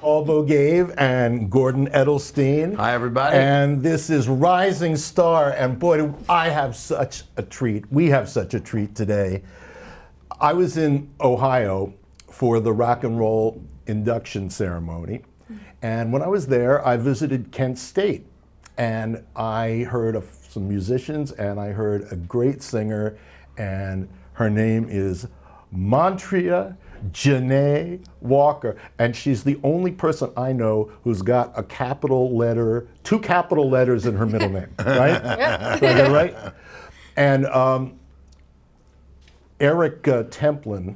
Paul Bogave and Gordon Edelstein. Hi, everybody. And this is Rising Star. And boy, I have such a treat. We have such a treat today. I was in Ohio for the rock and roll induction ceremony. And when I was there, I visited Kent State. And I heard of some musicians, and I heard a great singer, and her name is Montria JeNa Walker, and she's the only person I know who's got a capital letter, 2 capital letters in her middle name, right? Yep. Did I get it right? And Eric Templin,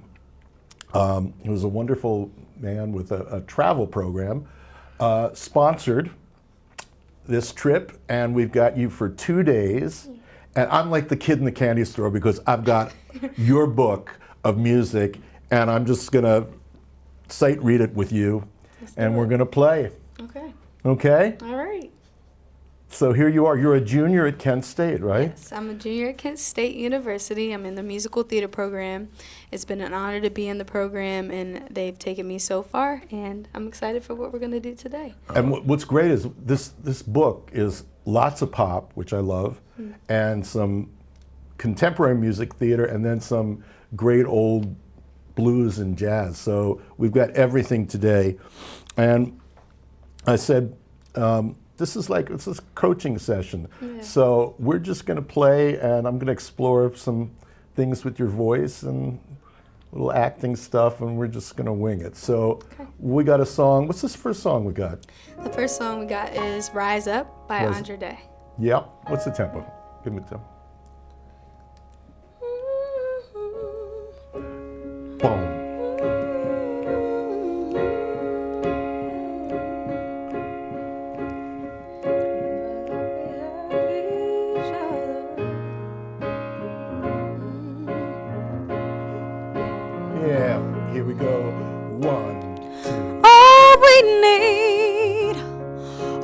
who's a wonderful man with a travel program, sponsored this trip, and we've got you for 2 days. And I'm like the kid in the candy store because I've got your book of music, and I'm just gonna sight read it with you, and we're gonna play. Okay. Okay? All right. So here you are. You're a junior at Kent State, right? Yes, I'm a junior at Kent State University. I'm in the musical theater program. It's been an honor to be in the program, and they've taken me so far, and I'm excited for what we're going to do today. And what's great is this book is lots of pop, which I love, and some contemporary music theater, and then some great old blues and jazz. So we've got everything today. And I said, this is a coaching session. Yeah. So we're just gonna play, and I'm gonna explore some things with your voice and little acting stuff, and we're just gonna wing it. So we got a song. What's this first song we got? The first song we got is Rise Up by Andre Day. Yep. What's the tempo? Give me the tempo. Boom. Yeah, here we go. 1, 2.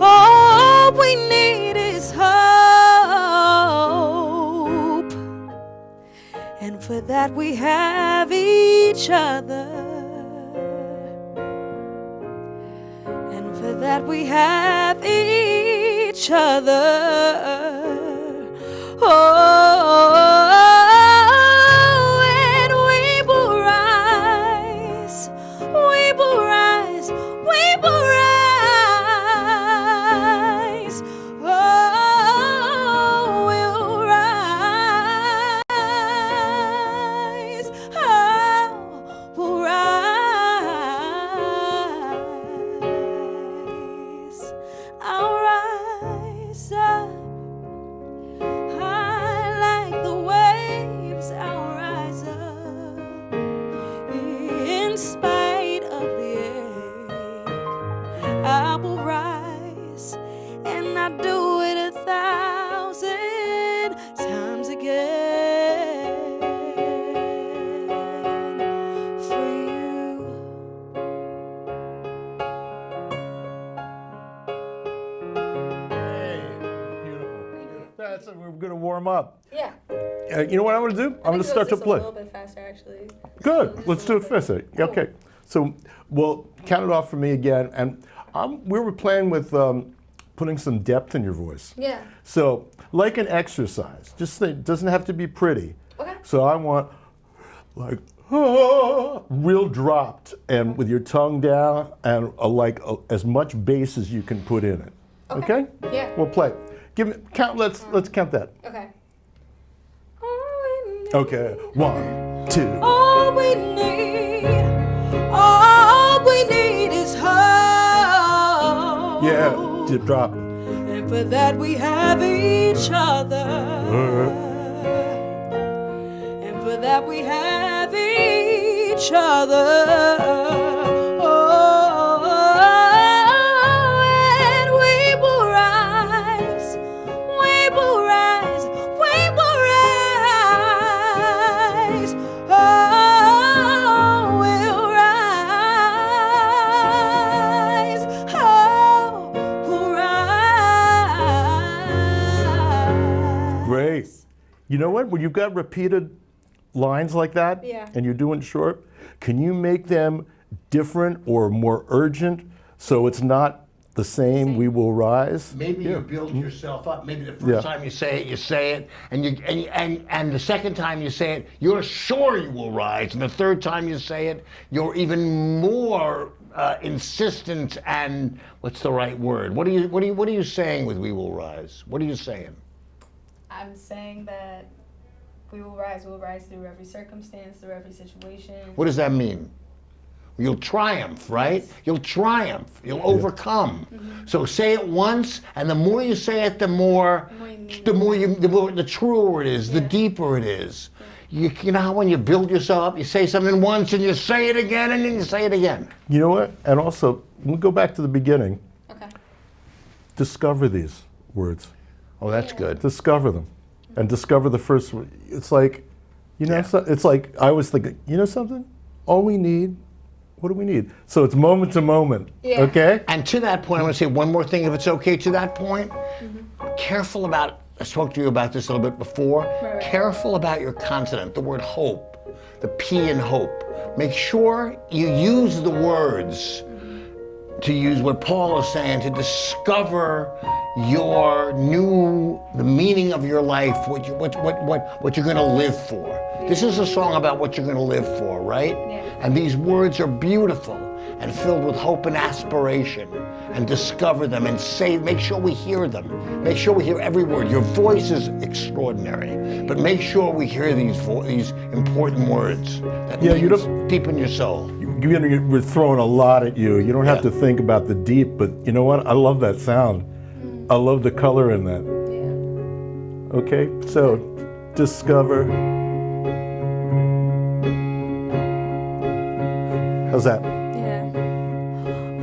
All we need is hope. And for that we have each other. And for that we have each other. Oh, and we will rise. We will rise. We will rise. Oh, we'll rise. Oh, we'll rise. I'll rise up. High like the waves, I'll rise up. In spite of the ache, I will rise, and I do it 1,000 times again for you. Hey, beautiful. That's it. We're gonna warm up. Yeah. You know what I'm gonna do? I'm gonna start to play. A little bit faster, actually. Good. Let's do it first. Okay. So we'll count it off for me again. And we were playing with putting some depth in your voice. Yeah. So like an exercise. Just think, it doesn't have to be pretty. Okay. So I want like real dropped and with your tongue down and as much bass as you can put in it. Okay? Yeah. We'll play. Give me count. Let's count that. Okay. Okay. 1, 2. All we need is hope. Yeah. Just drop it. And for that we have each other. And for that we have each other. Oh, and we will rise. We will rise. We will rise. Oh, we'll rise. Oh, we'll rise. Great. You know what? When you've got repeated lines like that, Yeah. and you're doing short, can you make them different or more urgent So it's not the same, we will rise. Maybe you build yourself up. Maybe the first time you say it, and the second time you say it, you're sure you will rise, and the third time you say it, you're even more insistent. And what's the right word? What are you saying with "we will rise"? What are you saying? I'm saying that we will rise through every circumstance, through every situation. What does that mean? You'll triumph, right? Yes. You'll triumph. You'll overcome. So say it once, and the more you say it, the truer it is, the deeper it is. You know how when you build yourself up, you say something once, and you say it again, and then you say it again. You know what? And also, we'll go back to the beginning. Okay. Discover these words. Oh, that's good. Discover them. And discover the first one. It's like, it's like, I was thinking, you know something? All we need, what do we need? So it's moment to moment, okay? And to that point, I want to say one more thing, if it's okay. To that point, careful about, I spoke to you about this a little bit before, careful about your consonant, the word hope, the P in hope. Make sure you use the words, to use what Paul is saying, to discover the meaning of your life, what you're going to live for. This is a song about what you're going to live for, right? Yeah. And these words are beautiful and filled with hope and aspiration. And discover them and make sure we hear them. Make sure we hear every word. Your voice is extraordinary, but make sure we hear these important words that deepen your soul. We're throwing a lot at you. You don't have to think about the deep, but you know what? I love that sound. I love the color in that. Yeah. Okay, so discover. How's that? Yeah.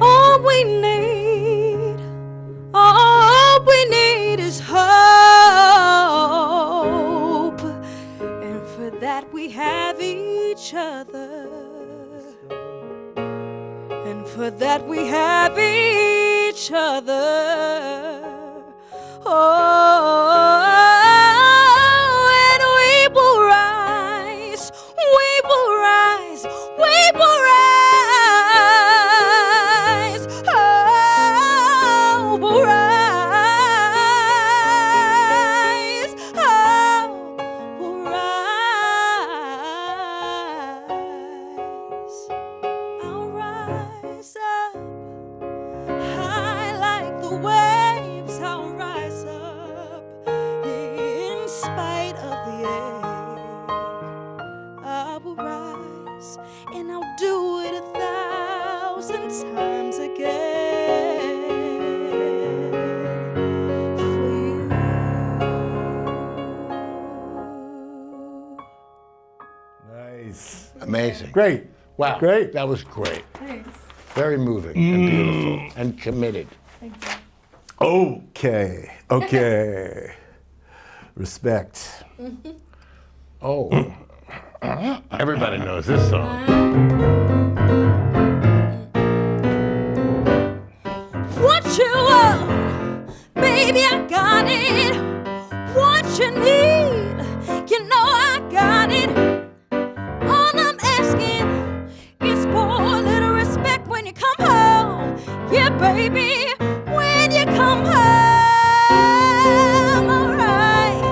All we need is hope. And for that we have each other. And for that we have each other. Oh, and we will rise, we will rise, we will rise. Oh, we'll rise, oh, we'll rise. I'll rise up high like the waves. I'll rise up in spite of the ache. I will rise and I'll do it 1,000 times again for you. Nice. Amazing. Great. Wow. Great. That was great. Thanks. Very moving and beautiful and committed. Thank you. Okay. Okay. Respect. Oh. Everybody knows this song. What you want, baby, I got it. What you need, you know I got it. All I'm asking is for a little respect when you come home. Yeah, baby, when you come home, alright.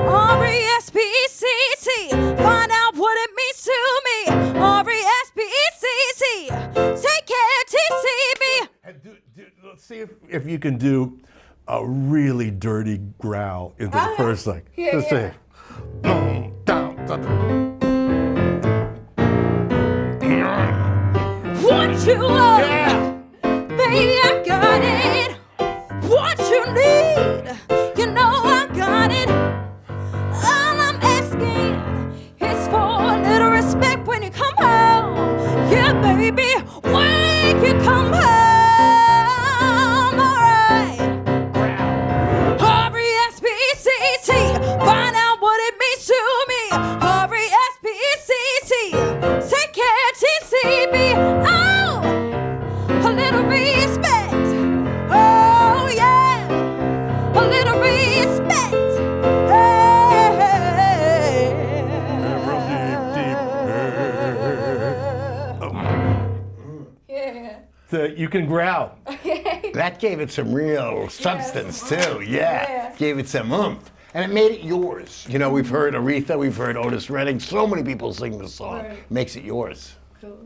R-E-S-P-E-C-T, find out what it means to me. R-E-S-P-E-C-T, take care, TCB. Let's see if you can do a really dirty growl into the first thing. Yeah, Let's yeah. see. Boom, down, down. What you want, Yeah. baby, I got it. What you need, you know I got it. All I'm asking is for a little respect when you come home. Yeah, baby, when you come home, alright. R-E-S-P-E-C-T, find out what it means to me. R-E-S-P-E-C-T, take care, TCB. Oh, a little respect. Oh, yeah. A little You can growl. Okay. That gave it some real substance too. Yeah. Yeah. Gave it some oomph. And it made it yours. You know, we've heard Aretha, we've heard Otis Redding. So many people sing this song. Right. Makes it yours. Cool.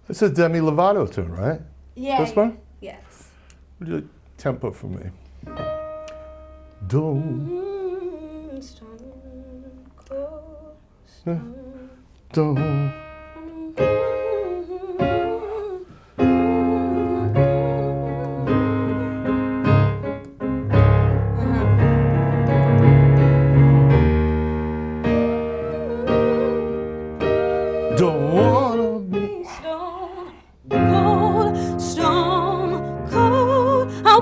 It's a Demi Lovato tune, right? Yeah. This one? Yes. Would you tempo for me? Don't, Stone cold. don't. Don't wanna be. Stone cold, stone cold. I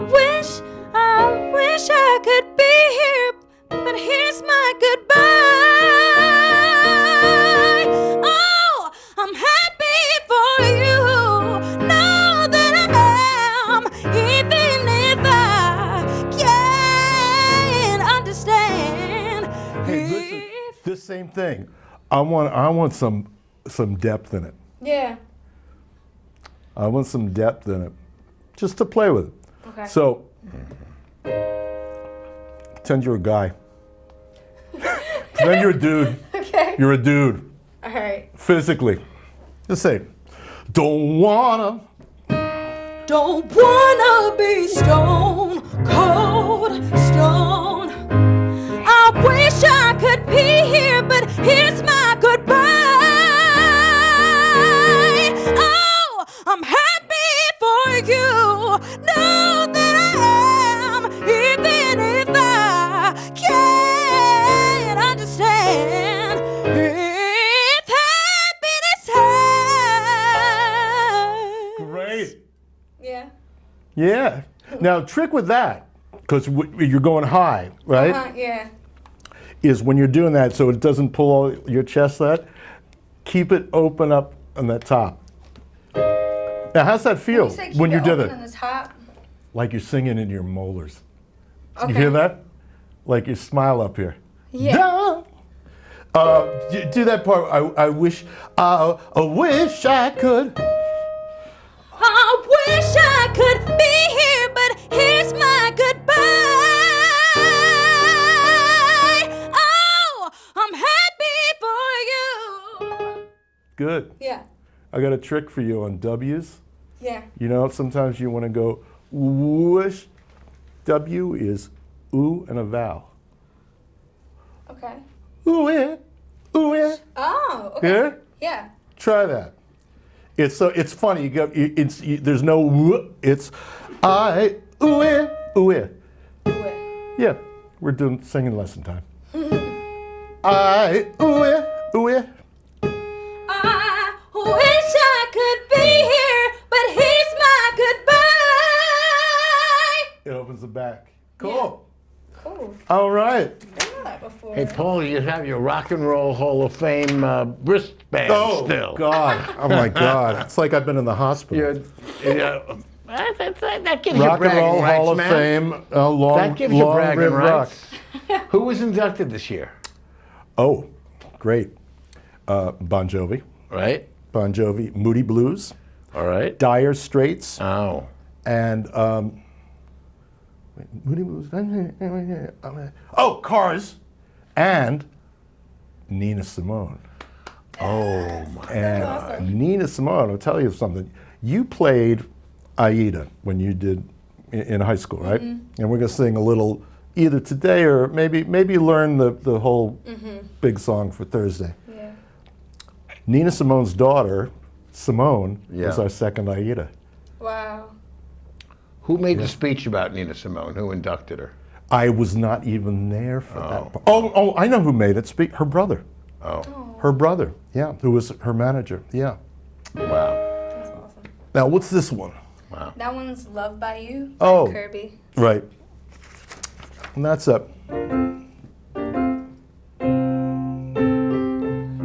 wish I could be here, but here's my goodbye. Oh, I'm happy for you. Know that I am, even if I can't understand. Hey, listen, this same thing. I want some depth in it. Yeah. I want some depth in it, just to play with it. Okay. So, pretend you're a guy. Pretend you're a dude. Okay. You're a dude, All right. physically. Just say, don't wanna. Don't wanna be stone cold, stone. I wish I could be here, but here's my goodbye. Oh, I'm happy for you. Know that I am, even if I can't understand. If happiness has. Great. Yeah. Yeah. Now, trick with that, because you're going high, right? Yeah. Is when you're doing that so it doesn't pull all your chest out, keep it open up on that top. Now, how's that feel when you did it? In this hot. Like you're singing in your molars. Okay. You hear that? Like you smile up here. Yeah. Do that part. I wish I could. I wish I could be here, but here's my goodbye. Oh, I'm happy for you. Good. Yeah. I got a trick for you on W's. Yeah. You know, sometimes you want to go whoosh. W is ooh and a vowel. Okay. Ooh yeah, ooh yeah. Oh, okay. Yeah? Yeah. Try that. It's funny. There's no whoop. It's I ooh yeah, ooh yeah. Wait. Yeah, we're doing singing lesson time. I ooh yeah, ooh yeah. I wish I could be here, but here's my goodbye. It opens the back. Cool. Cool. All right. I know that before. Hey, Paul, you have your Rock and Roll Hall of Fame wristband Oh still. God. Oh my God. It's like I've been in the hospital. That gives you Rock and bragging Roll rights, Hall of man. Fame. Long, That gives you long bragging Riv rights. Rock. Who was inducted this year? Oh, great. Bon Jovi. Right? Bon Jovi. Moody Blues. All right. Dire Straits. Oh. And Moody Blues. Oh, Cars. And Nina Simone. Oh, my. And awesome. Nina Simone, I'll tell you something. You played Aida when you did in high school, right? And we're going to sing a little either today or maybe learn the whole big song for Thursday. Yeah. Nina Simone's daughter, Simone, Yeah. was our second Aida. Wow. Who made the speech about Nina Simone? Who inducted her? I was not even there for that part. Oh, I know who made it. Her brother. Oh, Her brother, yeah, who was her manager, yeah. wow. That's awesome. Now, what's this one? That one's Loved by You. Oh. By Kirby. Right. And that's up. Do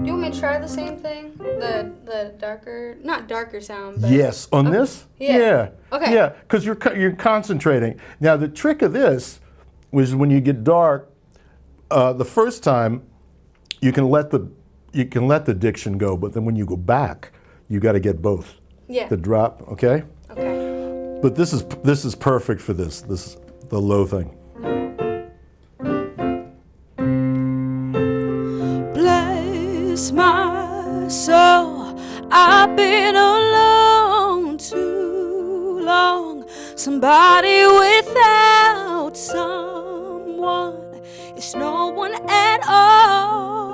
you want me to try the same thing? The darker, not darker sound, but Yes, on this? Yeah. Okay. Yeah, because you're concentrating. Now, the trick of this was when you get dark, the first time you can let the diction go, but then when you go back, you got to get both. Yeah. The drop, okay? Okay. But this is perfect for this. This is the low thing. Bless my soul, I've been alone too long. Somebody without someone is no one at all.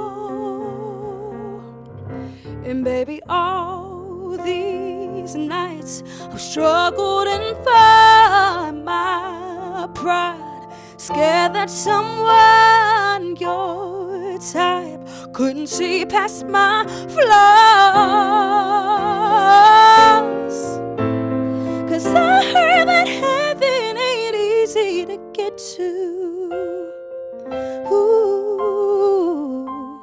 And baby, all these nights I've struggled and fought my pride, scared that someone your type couldn't see past my flaws. 'Cause I heard that heaven ain't easy to get to. Ooh,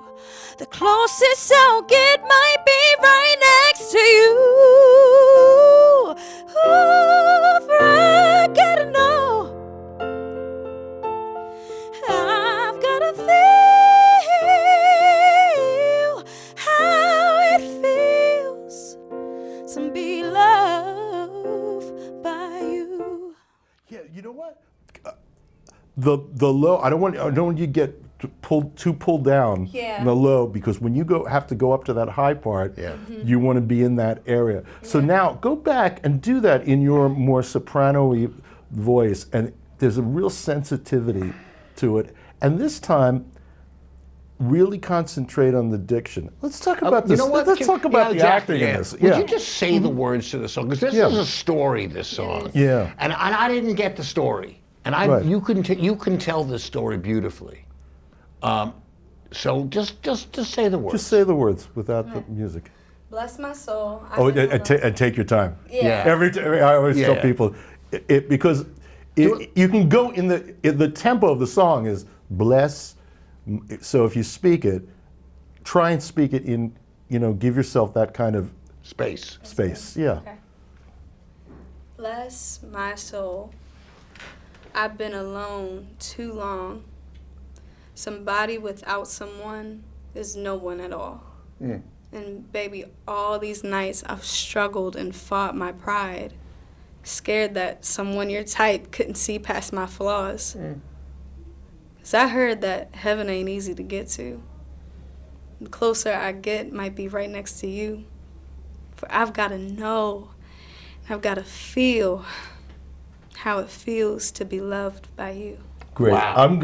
the closest I'll get might be right next to you. Ooh, for I gotta know, I've gotta feel how it feels to be loved by you. Yeah, you know what? The low. I don't want you to get pulled down Yeah. in the low, because when you have to go up to that high part, you want to be in that area. So now go back and do that in your more soprano-y voice, and there's a real sensitivity to it. And this time, really concentrate on the diction. Let's talk about this. Let's talk about the acting in this. Would you just say the words to the song? Because this is a story, this song. Yeah. And I didn't get the story. And Right. you can tell this story beautifully. So just say the words. Just say the words without the music. Bless my soul. And take your time. Yeah. I always tell Yeah. people, because you can go in the tempo of the song is bless. So if you speak it, try and speak it in, give yourself that kind of Space. space. Yeah. Okay. Bless my soul. I've been alone too long. Somebody without someone is no one at all. And baby, all these nights I've struggled and fought my pride, scared that someone your type couldn't see past my flaws. 'Cause I heard that heaven ain't easy to get to. The closer I get might be right next to you. For I've got to know, I've got to feel how it feels to be loved by you. Great. Wow. I'm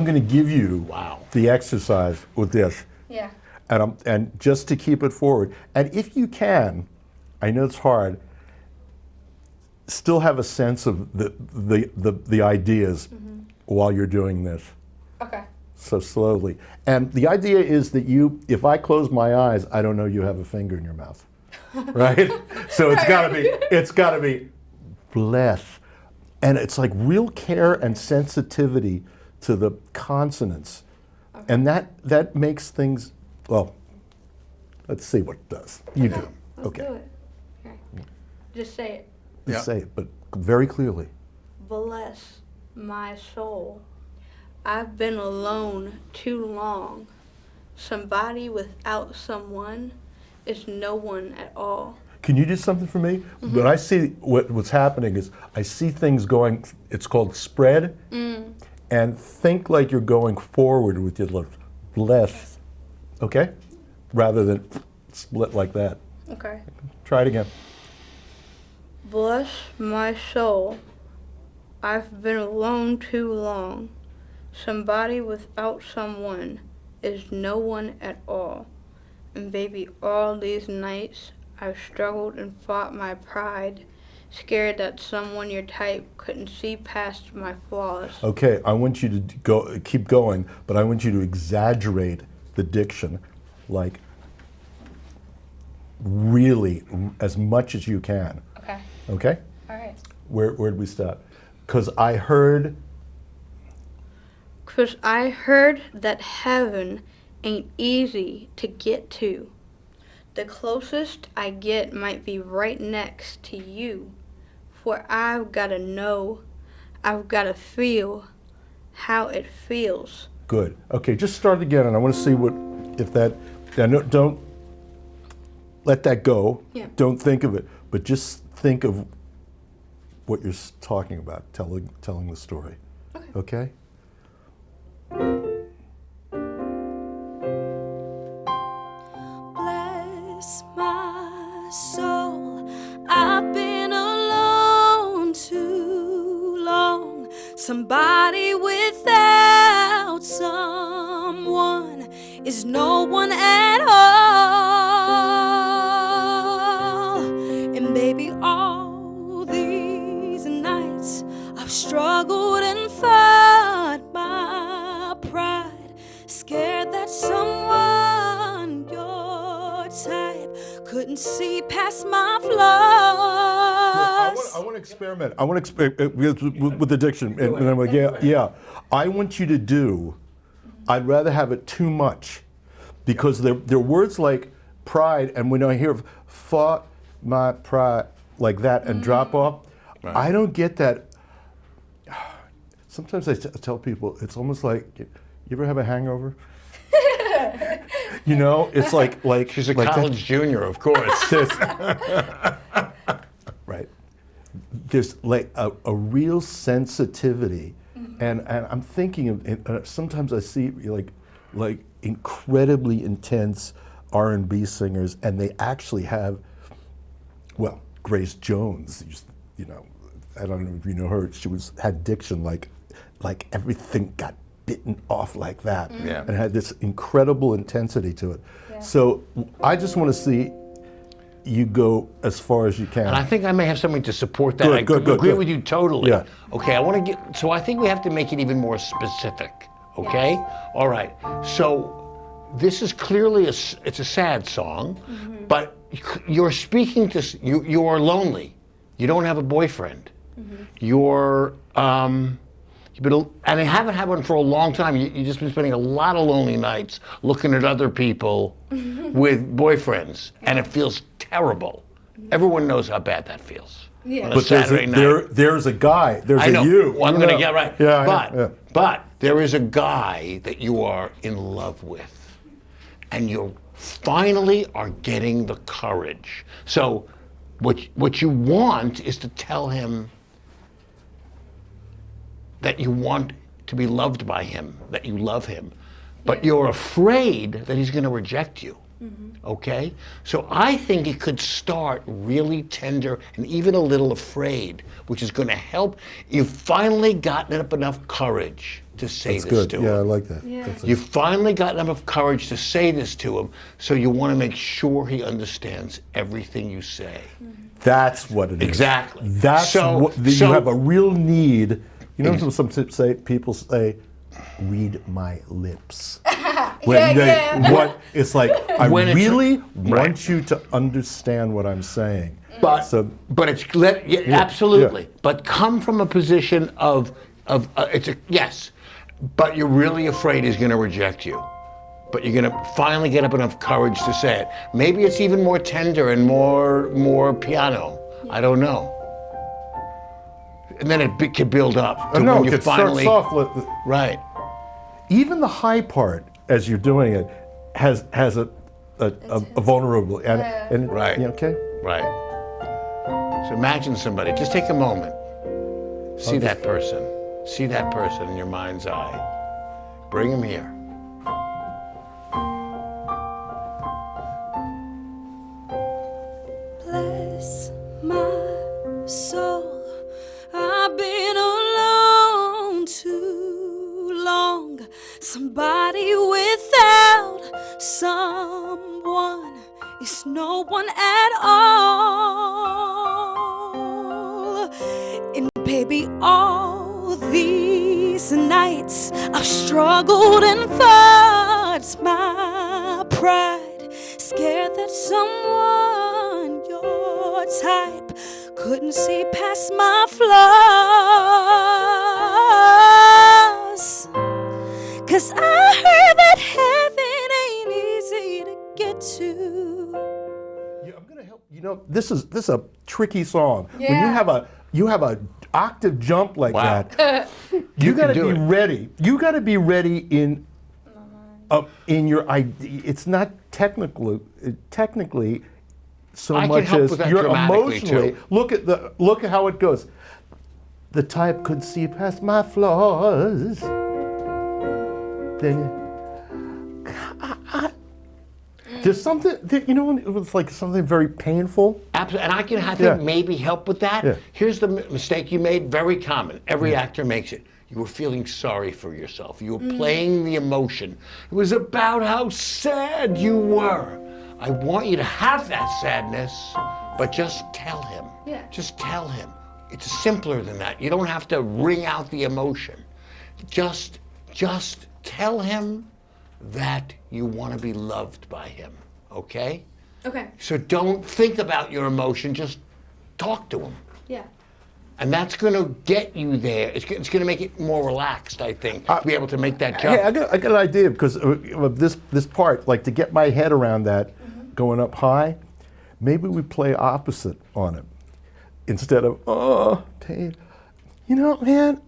gonna give you the exercise with this. Yeah. And just to keep it forward, and if you can, I know it's hard, still have a sense of the ideas while you're doing this. Okay. So slowly. And the idea is that if I close my eyes, I don't know you have a finger in your mouth, right? So it's gotta be bless, and it's like real care and sensitivity to the consonants, and that makes things. Well, let's see what it does. You do. Let's Okay. do it. Okay. Just say it. Just say it, but very clearly. Bless my soul. I've been alone too long. Somebody without someone is no one at all. Can you do something for me? When I see what's happening is I see things going, it's called spread, and think like you're going forward with your lips. Bless. Okay? Rather than split like that. Okay. Try it again. Bless my soul. I've been alone too long. Somebody without someone is no one at all. And baby, all these nights I've struggled and fought my pride, scared that someone your type couldn't see past my flaws. Okay, I want you to keep going, but I want you to exaggerate the diction, like really as much as you can. Okay. Okay? All right. Where'd we stop? Because I heard. 'Cause I heard that heaven ain't easy to get to. The closest I get might be right next to you. For I've gotta know, I've gotta feel how it feels. Good. Okay, just start again, and I want to see don't let that go. Yeah. Don't think of it, but just think of what you're talking about, telling the story. Okay? Bless my soul, I've been alone too long. Somebody without someone is no one at all. And baby, all these nights I've struggled and fought my pride, scared that someone your type couldn't see past my flaws. I want to experiment. I want to experiment with addiction. And I'm like, yeah. I want you to do, I'd rather have it too much, because they're words like pride, and when I hear fought my pride like that and drop off, I don't get that. Sometimes I tell people, it's almost like, you ever have a hangover? You know, it's like She's a like college junior, of course. Right. There's like a real sensitivity, and I'm thinking of, sometimes I see like incredibly intense R&B singers, and they actually have, well, Grace Jones, you know, I don't know if you know her. She had diction like everything got bitten off like that, and had this incredible intensity to it. Yeah. So I just want to see you go as far as you can. And I think I may have something to support that. I agree with you totally. Yeah. Okay, I want to get, so I think we have to make it even more specific, okay? Yes. All right, so this is clearly, it's a sad song, but you're speaking to, you are lonely. You don't have a boyfriend. You're, and I haven't had one for a long time. You've just been spending a lot of lonely nights looking at other people with boyfriends, and it feels terrible. Everyone knows how bad that feels. Yeah. But there's a guy, there's I know. a you. Well, I'm going to get right. Yeah, but there is a guy that you are in love with, and you finally are getting the courage. So what you want is to tell him that you want to be loved by him, that you love him, but you're afraid that he's going to reject you. Okay? So I think it could start really tender and even a little afraid, which is going to help. You've finally gotten up enough courage to say That's this good. to him. Yeah, I like that. Yeah. You've finally gotten enough courage to say this to him, so you want to make sure he understands everything you say. That's what it is. Exactly. That's what you have a real need. You know, some people say, read my lips. What it's like, I really want you to understand what I'm saying. But it's absolutely. Yeah. But come from a position of yes, but you're really afraid he's going to reject you. But you're going to finally get up enough courage to say it. Maybe it's even more tender and more piano. I don't know. And then it can build up. No, when you it finally, starts off with right. Even the high part, as you're doing it, has a vulnerable and right. Okay. Right. So imagine somebody. Just take a moment. See that person. See that person in your mind's eye. Bring him here. Bless my soul, I've been alone too long. Somebody without someone is no one at all. And baby, all these nights I've struggled and fought my pride, scared that someone your type couldn't see past my flaws. 'Cause I heard that heaven ain't easy to get to. Yeah, I'm gonna help. You know, this is a tricky song. Yeah. When you have a octave jump like that, you got to be ready. You got to be ready in your idea. It's not technically so much as you're emotionally. Too. Look at how it goes. the type could see past my flaws, then there's something, you know, it was like something very painful. Absolutely, and I can, I think, Yeah. maybe help with that. Yeah. Here's the mistake you made, very common. Every actor makes it. You were feeling sorry for yourself. You were playing the emotion. It was about how sad you were. I want you to have that sadness, but just tell him. Yeah. Just tell him. It's simpler than that. You don't have to wring out the emotion. Just tell him that you want to be loved by him, okay? Okay. So don't think about your emotion, just talk to him. Yeah. And that's going to get you there. It's going to make it more relaxed, I think, to be able to make that jump. Hey, I got an idea because of this part, like to get my head around that, going up high, maybe we play opposite on it instead of pain. You know, man,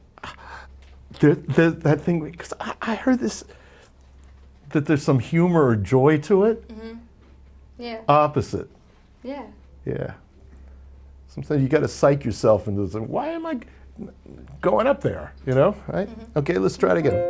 that thing because I heard this that there's some humor or joy to it. Yeah. Opposite, Yeah. yeah. Sometimes you got to psych yourself into this. Why am I going up there? You know, right? Okay, let's try it again.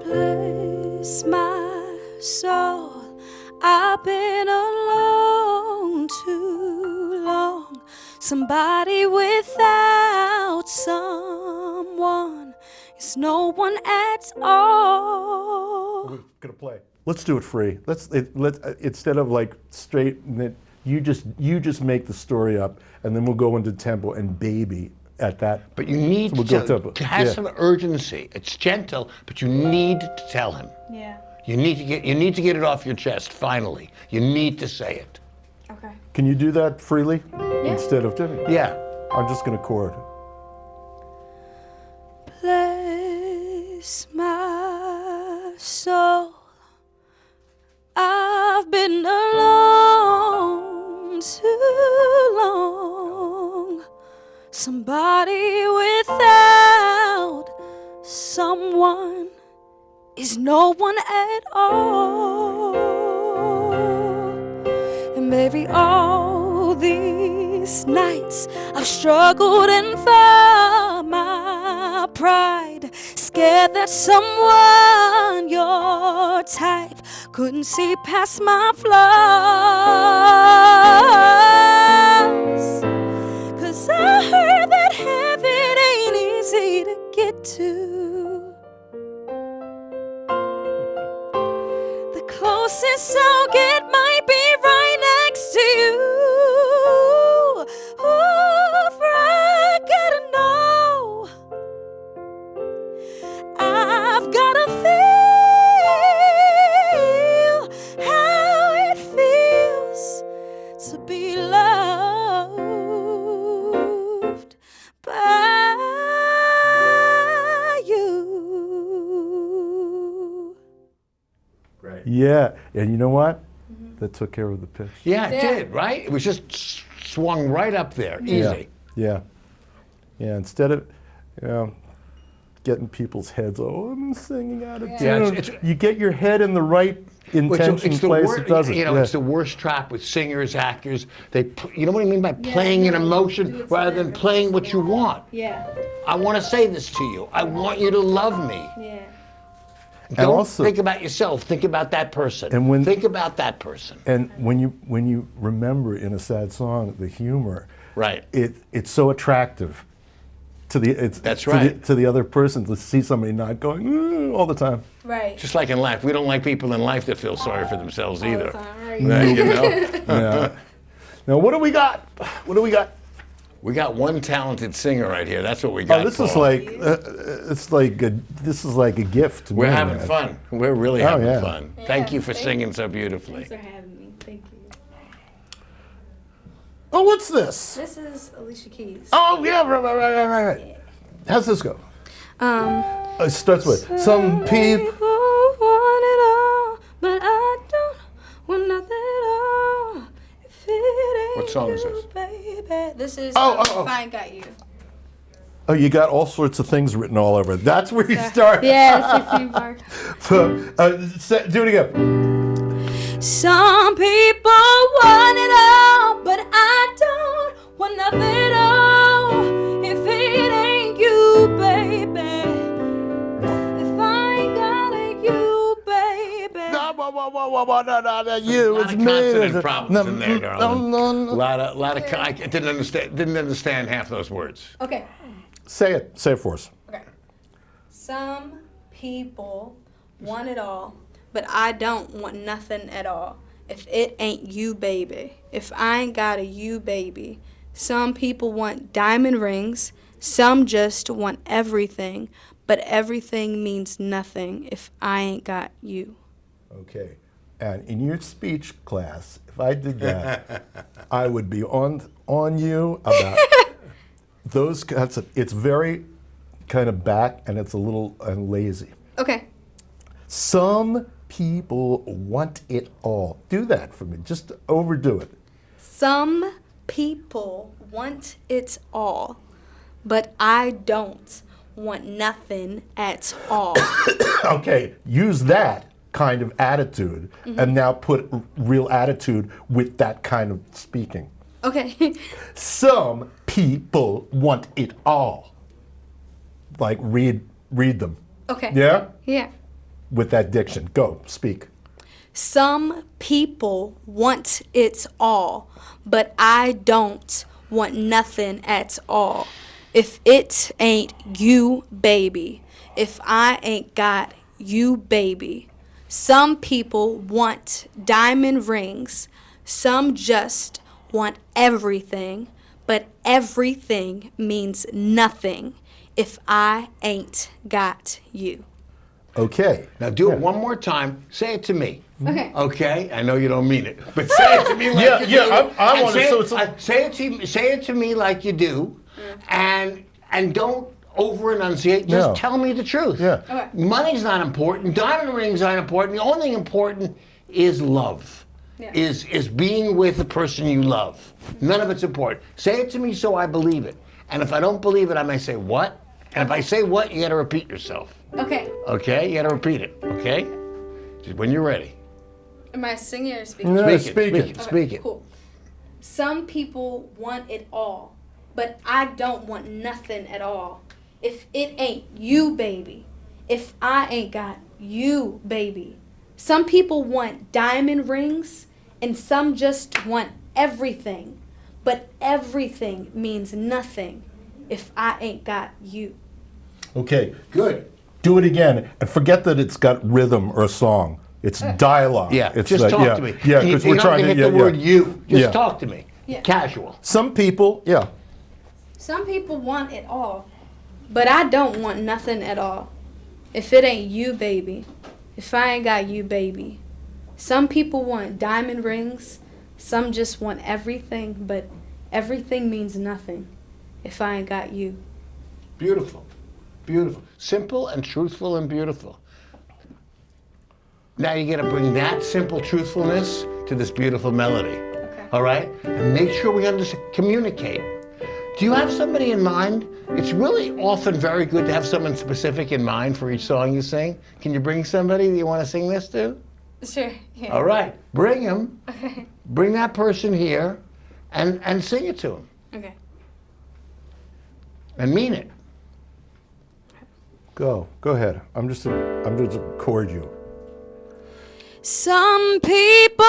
Bless my soul, I've been alone too long. Somebody without someone is no one at all. We're gonna play. Let's do it free. Let's instead of like straight. You just make the story up, and then we'll go into tempo and baby at that. But you need We'll go to tempo. have Yeah. some urgency. It's gentle, but you need to tell him. Yeah. You need to get it off your chest, finally. You need to say it. Okay. Can you do that freely Yeah. instead of doing? Yeah. I'm just gonna chord. Bless my soul, I've been alone too long. Somebody without someone is no one at all. And maybe all these nights I've struggled and found my pride, scared that someone your type couldn't see past my flaws. 'Cause I heard that heaven ain't easy to get to. The closest I'll get might be right next to you. Ooh, for I gotta know, I've gotta feel how it feels to be loved by you. Right. Yeah, and you know what? That took care of the pitch. Yeah, it Yeah. did, right? It was just swung right up there, easy. Yeah. Yeah. Instead of, getting people's heads, I'm singing out of tune. Yeah, it's- you get your head in the right intention It's the place. wor- It doesn't. You know, Yeah. it's the worst trap with singers, actors. You know what I mean by playing an no, do emotion it rather than separate. playing what you want. Yeah. I want to say this to you. I want you to love me. Yeah. Don't also- think about yourself. Think about that person. And think about that person. And when you remember in a sad song the humor, Right. it's so attractive to the That's to right. to the other person to see somebody not going all the time. Right. Just like in life, we don't like people in life that feel sorry for themselves All the either. time, right? Right, you know? Yeah. Now what do we got? What do we got? We got one talented singer right here. That's what we got. Oh, this is Paul. like this is like a gift. To We're me, having man. fun. We're really Oh, having yeah. fun. Thank you for thank singing so beautifully. Thanks for having me. Thank you. Oh, what's this? This is Alicia Keys. Oh yeah, right. How's this go? It starts with some people. want it all, but I don't want nothing at all. If it ain't What song is you, this? Baby. This is Oh. If I Ain't Got You. Oh, you got all sorts of things written all over it. That's where you start. Yeah, 16 bar. Do it again. Some people want it all, but I don't want nothing at all. If it ain't you, baby. If I ain't got it, you, baby. No, you. A lot It's of me. consonant problems in there, darling. No. I didn't understand half those words. Okay. Say it. Say it for us. Okay. Some people want it all, but I don't want nothing at all. If it ain't you, baby. If I ain't got a you, baby. Some people want diamond rings. Some just want everything, but everything means nothing if I ain't got you. Okay. And in your speech class, if I did that, I would be on you about those kinds of. It's very kind of back, and it's a little lazy. Okay. Some people want it all. Do that for me. Just overdo it. Some people want it all, but I don't want nothing at all. Okay, use that kind of attitude and now put real attitude with that kind of speaking. Okay. Some people want it all. Like read them. Okay. Yeah? Yeah. With that diction. Go, speak. Some people want it all, but I don't want nothing at all. If it ain't you, baby. If I ain't got you, baby. Some people want diamond rings. Some just want everything, but everything means nothing if I ain't got you. Okay. Now do it one more time. Say it to me. Okay. Okay? I know you don't mean it, but say it to me like Yeah, you yeah, do. I And want to- say it to me like you do, and don't over enunciate. Just No. tell me the truth. Yeah. Okay. Money's not important. Diamond rings aren't important. The only thing important is love. Yeah. Is being with the person you love. None of it's important. Say it to me so I believe it. And if I don't believe it, I may say what. And if I say what, you got to repeat yourself. Okay. Okay? You got to repeat it. Okay? Just when you're ready. Am I singing or speaking? No, Speak it, speak speak it. it. Speak it. Cool. Some people want it all, but I don't want nothing at all. If it ain't you, baby. If I ain't got you, baby. Some people want diamond rings, and some just want everything. But everything means nothing if I ain't got you. Okay. Good. Do it again. And forget that it's got rhythm or song. It's dialogue. Yeah, It's just like- talk yeah, to me. Yeah, You- because you're we're not trying gonna to hit the word yeah. you. Just Yeah. talk to me. Yeah. Casual. Some people, yeah. Some people want it all, but I don't want nothing at all. If it ain't you, baby. If I ain't got you, baby. Some people want diamond rings. Some just want everything, but everything means nothing if I ain't got you. Beautiful. Beautiful. Simple and truthful and beautiful. Now you got to bring that simple truthfulness to this beautiful melody. Okay. All right? And make sure we understand, communicate. Do you have somebody in mind? It's really often very good to have someone specific in mind for each song you sing. Can you bring somebody that you want to sing this to? Sure. Yeah. All right. Bring him. Bring that person here and sing it to him. Okay. And mean it. Go ahead. I'm just record you. Some people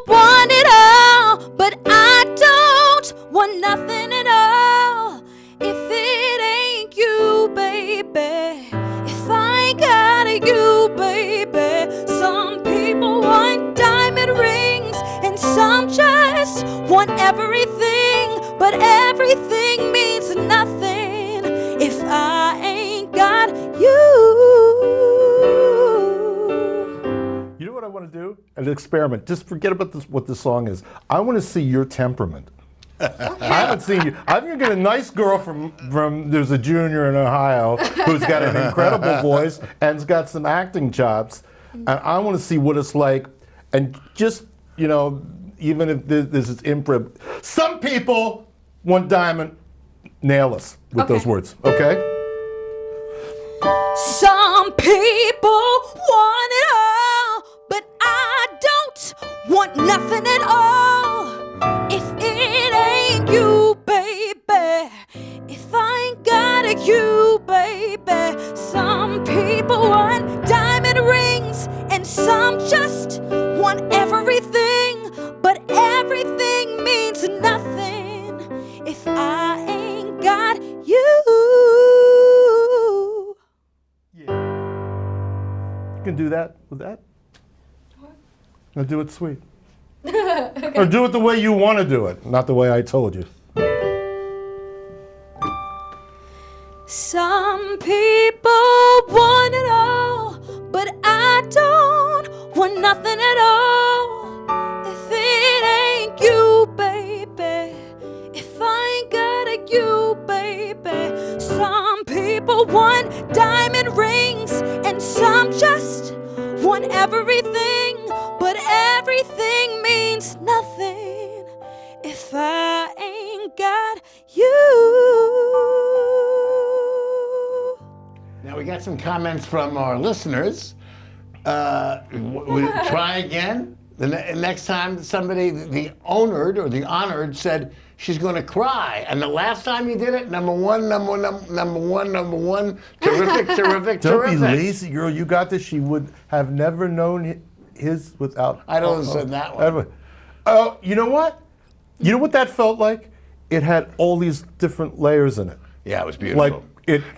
want it all, but I don't want nothing at all. If it ain't you, baby. If I ain't got you, baby. Some people want diamond rings, and some just want everything, but everything means nothing if I ain't got you. You know what I want to do? An experiment. Just forget about this, what the song is. I want to see your temperament. I haven't seen you. I'm going to get a nice girl from there's a junior in Ohio who's got an incredible voice and's got some acting chops. And I want to see what it's like. And just, even if this is improv, some people want diamond. Nail us with those Okay. words, okay? Some people want it all, but I don't want nothing at all. If it you, baby. Some people want diamond rings, and some just want everything. But everything means nothing if I ain't got you. Yeah. You can do that with that. Now do it sweet. Or do it the way you want to do it, not the way I told you. Some people want it all, but I don't want nothing at all. If it ain't you, baby, if I ain't got a you, baby. Some people want diamond rings, and some just want everything, but everything means nothing if I ain't got you. Now we got some comments from our listeners. We try again. The next time somebody, the honored or the honored, said she's going to cry, and the last time you did it, number one. Terrific, terrific, Don't be terrific. lazy, girl. You got this. She would have never known his without. I don't listen that one. Ever. Oh, you know what? You know what that felt like? It had all these different layers in it. Yeah, it was beautiful.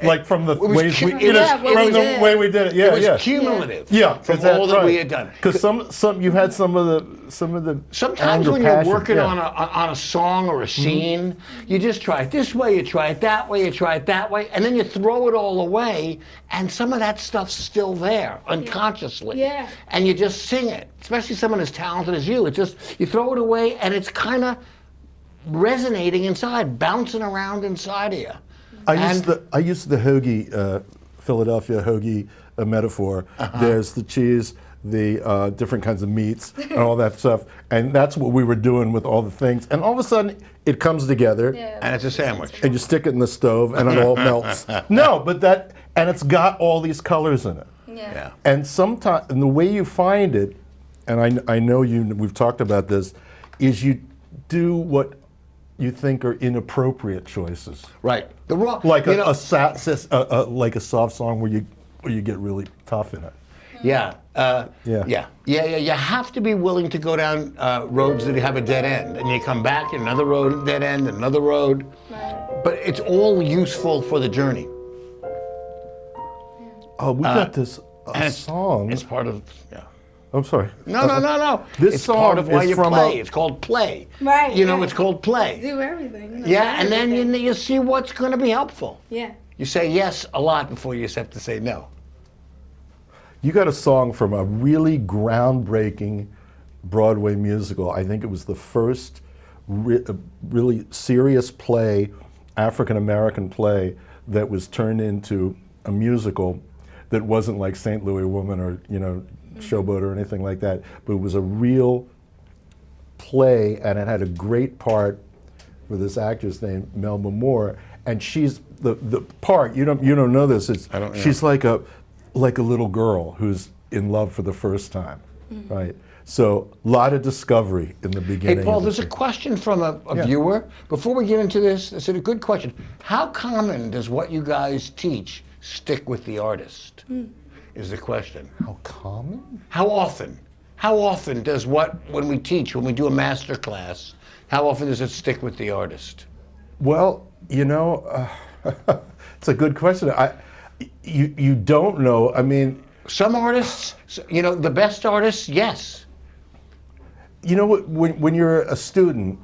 Like from the It was ways we, cu- you know, Yeah, what from we the did. way we did it. Yeah, it was yeah. cumulative. Yeah, from is that all that right? we had done. Because some you had some of the Sometimes anger, when you're passion, working yeah. on a song or a scene, you just try it this way, you try it that way, you try it that way, and then you throw it all away, and some of that stuff's still there unconsciously. Yeah. And you just sing it, especially someone as talented as you. It's just you throw it away, and it's kind of resonating inside, bouncing around inside of you. I used the hoagie, Philadelphia hoagie metaphor. There's the cheese, the different kinds of meats, and all that stuff. And that's what we were doing with all the things. And all of a sudden, it comes together, And it's a sandwich. and you stick it in the stove, and it all melts. No, but and it's got all these colors in it. Yeah. And sometimes, and the way you find it, and I know we've talked about this, is you do what you think are inappropriate choices. Right. The raw, Like you know, like a soft song where you get really tough in it. Yeah. Yeah. You have to be willing to go down roads that have a dead end, and you come back in another road, dead end, another road. Right. But it's all useful for the journey. Oh, we got this And it's- song. It's part of. Yeah. I'm sorry. No. This it's song part of why is you from play. a- It's called play. Right, You know, right. it's called play. Do everything. Yeah, and then you see what's going to be helpful. Yeah. You say yes a lot before you have to say no. You got a song from a really groundbreaking Broadway musical. I think it was the first really serious play, African American play, that was turned into a musical that wasn't like St. Louis Woman or Showboat or anything like that, but it was a real play, and it had a great part with this actress named Melba Moore, and she's the part you don't know this. I don't know. She's like a little girl who's in love for the first time, right? So a lot of discovery in the beginning. Hey, Paul, of the there's a thing. question from a Yeah. viewer. Before we get into this, it's a good question. How common does what you guys teach stick with the artist? Is the question. How common? How often? How often does when we teach, when we do a master class, how often does it stick with the artist? Well, it's a good question. You don't know. I mean, Some artists, the best artists, yes. you know what? When you're a student,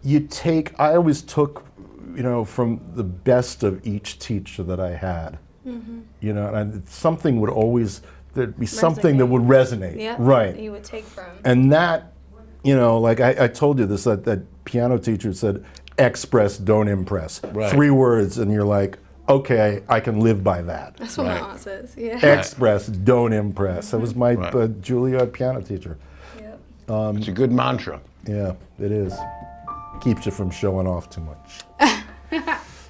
I always took, from the best of each teacher that I had. And something would always, there'd be something that would resonate. Yeah. Right. You would take from. And that, like I told you this, that piano teacher said, express, don't impress. Right. 3 words, and you're like, okay, I can live by that. That's what my Right. aunt says. Yeah. Express, don't impress. That was my Right. Juilliard piano teacher. Yep. It's a good mantra. Yeah, it is. Keeps you from showing off too much.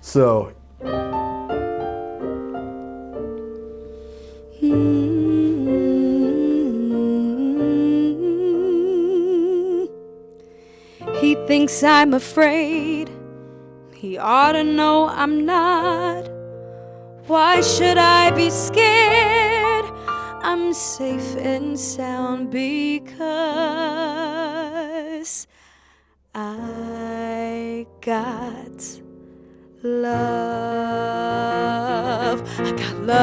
So, He thinks I'm afraid. He ought to know I'm not. Why should I be scared? I'm safe and sound because I got love. I got love.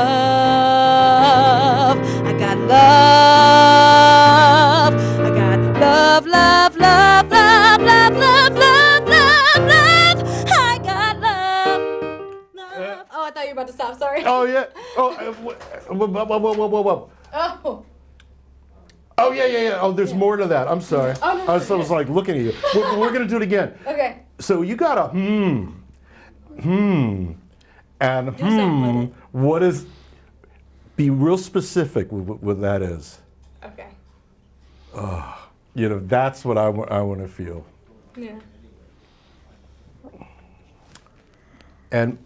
I got love. I got love, love, love, love, love, love, love, love, love. I got love. Love. Oh, I thought you were about to stop. Sorry. Oh yeah. Oh, whoa. Oh. Oh yeah. Oh, there's more to that. I'm sorry. Oh, no, I was like looking at you. We're gonna do it again. Okay. So you got a and something with it. What is? Be real specific with what that is. Okay. You know, that's what I want to feel. Yeah. And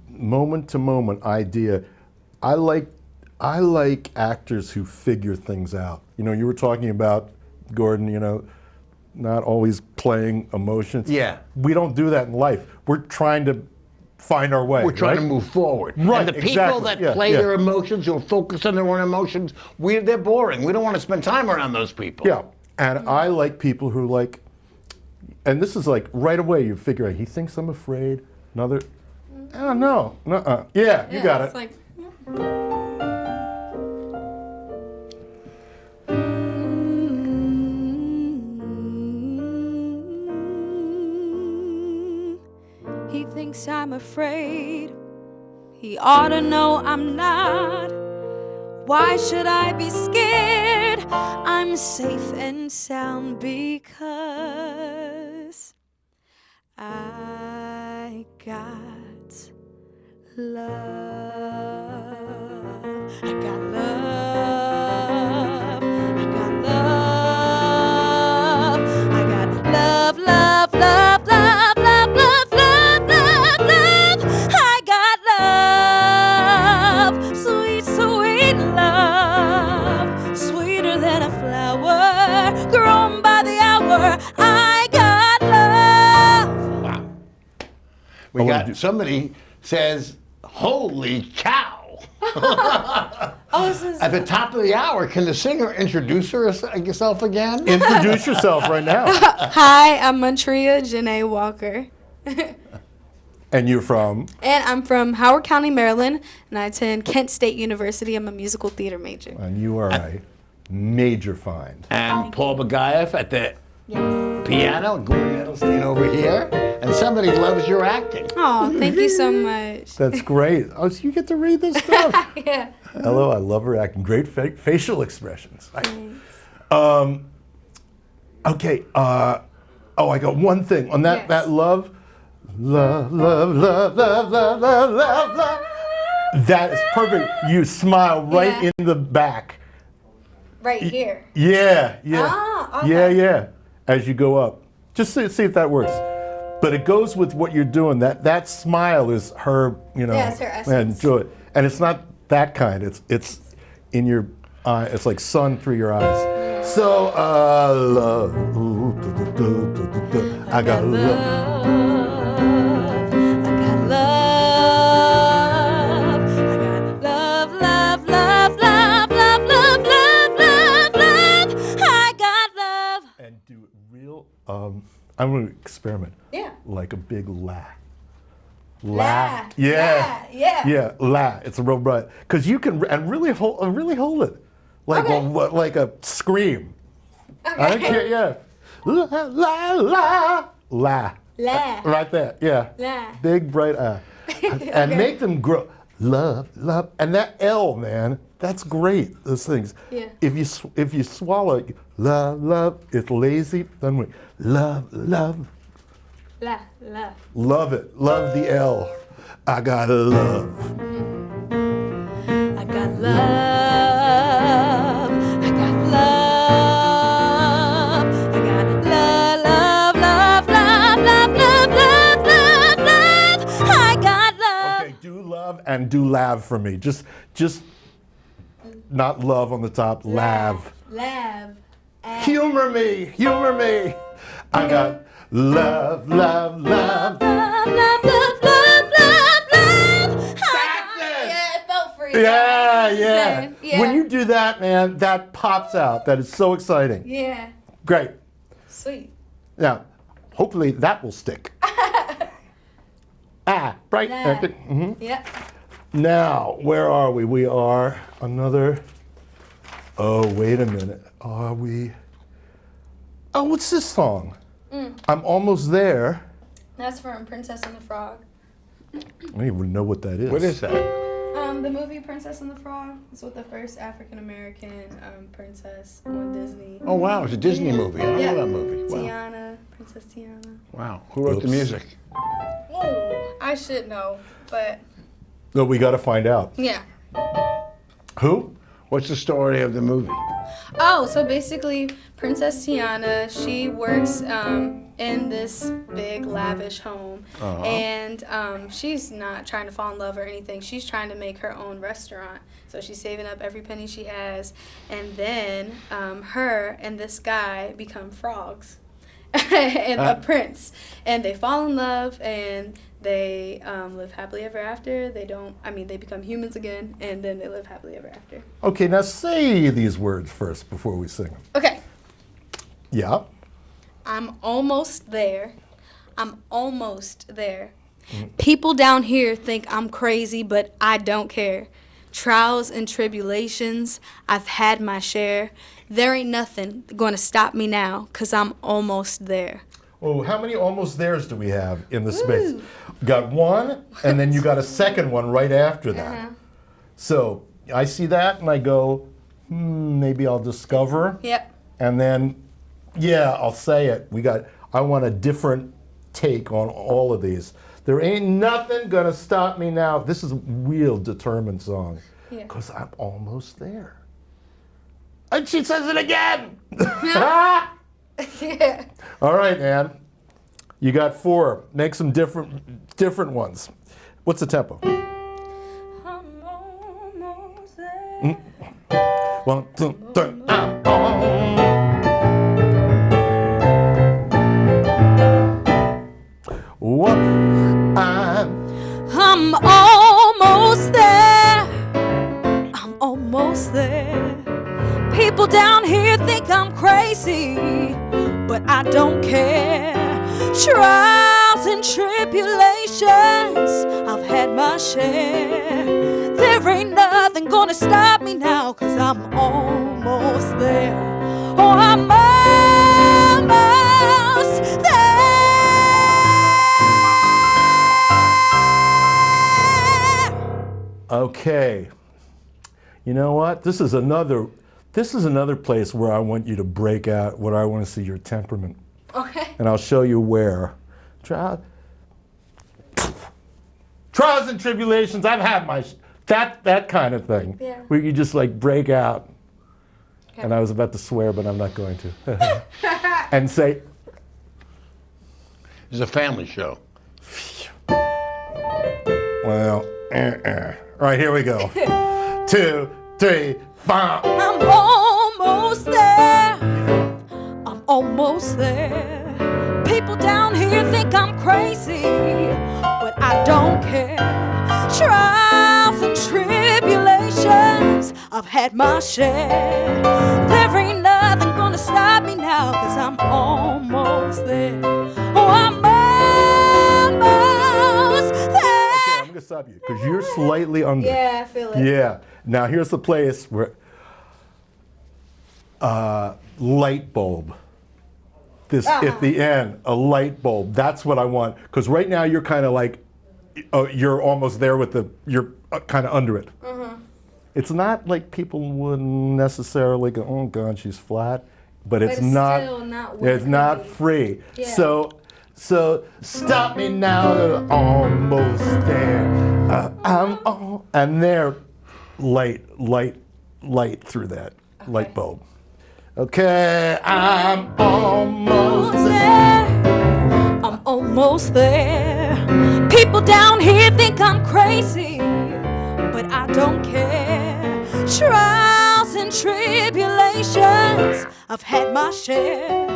moment to moment idea. I like actors who figure things out. You know, you were talking about Gordon. You know, not always playing emotions. Yeah. We don't do that in life. We're trying to find our way. We're trying right? to move forward. Right, And the people exactly. that Yeah, play yeah. their emotions or focus on their own emotions, they're boring. We don't want to spend time around those people. Yeah, and I like people who like, and this is like right away you figure out, he thinks I'm afraid. Another, oh no, nuh-uh. Yeah, you got it. It's like, he thinks I'm afraid. He ought to know I'm not. Why should I be scared? I'm safe and sound because I got love. I got love. I got love. I got love, love, love, love, love, love, love, love, love. I got love. Sweet, sweet love. Sweeter than a flower grown by the hour. I got love. Wow. We got somebody says, "Holy cow!" Oh, this is Uh, At the top of the hour, can the singer introduce herself again? Introduce yourself right now. Hi, I'm Montria, JeNa Walker. And you're from? And I'm from Howard County, Maryland, and I attend Kent State University. I'm a musical theater major. And you are a major find. And Paul Bagayev at the Yes. piano, Gordon Edelstein over here, and somebody loves your acting. Oh, thank you so much. That's great. Oh, so you get to read this stuff. Yeah. Hello, I love her acting. Great facial expressions. Okay. I got one thing on that. Yes. That love. That is perfect. You smile right Yeah. in the back. Right here. Yeah. Ah, okay. Yeah. As you go up, just see if that works. But it goes with what you're doing. That smile is her. You know. Yeah, it's her essence. And joy. And it's not that kind. It's in your eye. It's like sun through your eyes. So love. Ooh, I got love. I got love. I got love, love, love, love, love, love, love, love, love. I got love. And do it real. I'm going to experiment. Yeah. Like a big la. La. Yeah. La, yeah. Yeah. La. It's a real bright. Because you can and really hold it. Like Okay. like a scream. I don't care. Yeah. La la la la. La. Right there. Yeah. La. Big bright eye. And make them grow. Love. And that L, man, that's great. Those things. Yeah. If you swallow love, it's lazy. Then we love. La. Love it. Love the L. I got love. I got love. I got love. I got love, love, love, love, love, love, love, love. I got love. Okay, do love and do lav for me. Just not love on the top. Lav. Lav. Humor me. I got Love, love, love. Love, love, love, love, love, love. That's it. Yeah, it felt free. Yeah, That's what I'm yeah. saying. Yeah. When you do that, man, that pops out. That is so exciting. Yeah. Great. Sweet. Now, hopefully that will stick. Right. Nah. Mhm. Yep. Now, where are we? We are another. Oh, wait a minute. Are we? Oh, what's this song? I'm almost there. That's from Princess and the Frog. I don't even know what that is. What is that? The movie Princess and the Frog is with the first African American princess on Disney. Oh, wow. It's a Disney movie. I don't know that movie. Wow. Tiana, Princess Tiana. Wow. Who wrote the Oops. music? Oh, I should know, but No, we got to find out. yeah. Who? What's the story of the movie? Oh, so basically, Princess Tiana, she works in this big, lavish home. And she's not trying to fall in love or anything. She's trying to make her own restaurant. So she's saving up every penny she has. And then her and this guy become frogs and a prince. And they fall in love and they live happily ever after. They become humans again, and then they live happily ever after. Okay, now say these words first before we sing them. Okay. Yeah. I'm almost there. I'm almost there. People down here think I'm crazy, but I don't care. Trials and tribulations, I've had my share. There ain't nothing gonna stop me now, 'cause I'm almost there. Oh, how many almost theirs do we have in the space? Got one, and then you got a second one right after that. So I see that and I go, maybe I'll discover. Yep. And then, yeah, I'll say it. I want a different take on all of these. There ain't nothing gonna stop me now. This is a real determined song. Yeah. Because I'm almost there. And she says it again. Yeah. All right, Ann. You got 4. Make some different ones. What's the tempo? I'm almost there. 1, 2, 3. I'm on. What? I'm almost there. I'm almost there. People down here think I'm crazy, but I don't care. Trials and tribulations, I've had my share. There ain't nothing gonna stop me now, 'cause I'm almost there. Oh, I'm almost there. Okay. You know what? This is another place where I want you to break out, where I want to see your temperament. Okay. And I'll show you where. Trials and tribulations, I've had my, that kind of thing. Yeah. Where you just like break out. Okay. And I was about to swear, but I'm not going to. And say, It's a family show. well, All right, here we go. 2, 3, 5. I'm almost there. I'm almost there. People down here think I'm crazy, but I don't care. Trials and tribulations, I've had my share. There ain't nothing gonna stop me now, 'cause I'm almost there. Oh, I'm almost there. I'm gonna stop you because you're slightly under. Yeah, I feel it. Yeah. Now here's the place where light bulb. This at the end, a light bulb. That's what I want. Because right now you're kind of like, you're almost there with you're kind of under it. It's not like people wouldn't necessarily go, oh God, she's flat. But it's not. Still not where It's it not could be. free. Yeah. So stop me now, almost there. I'm all, and there, light through that light bulb. Okay, I'm almost there. I'm almost there. People down here think I'm crazy, but I don't care. Trials and tribulations, I've had my share.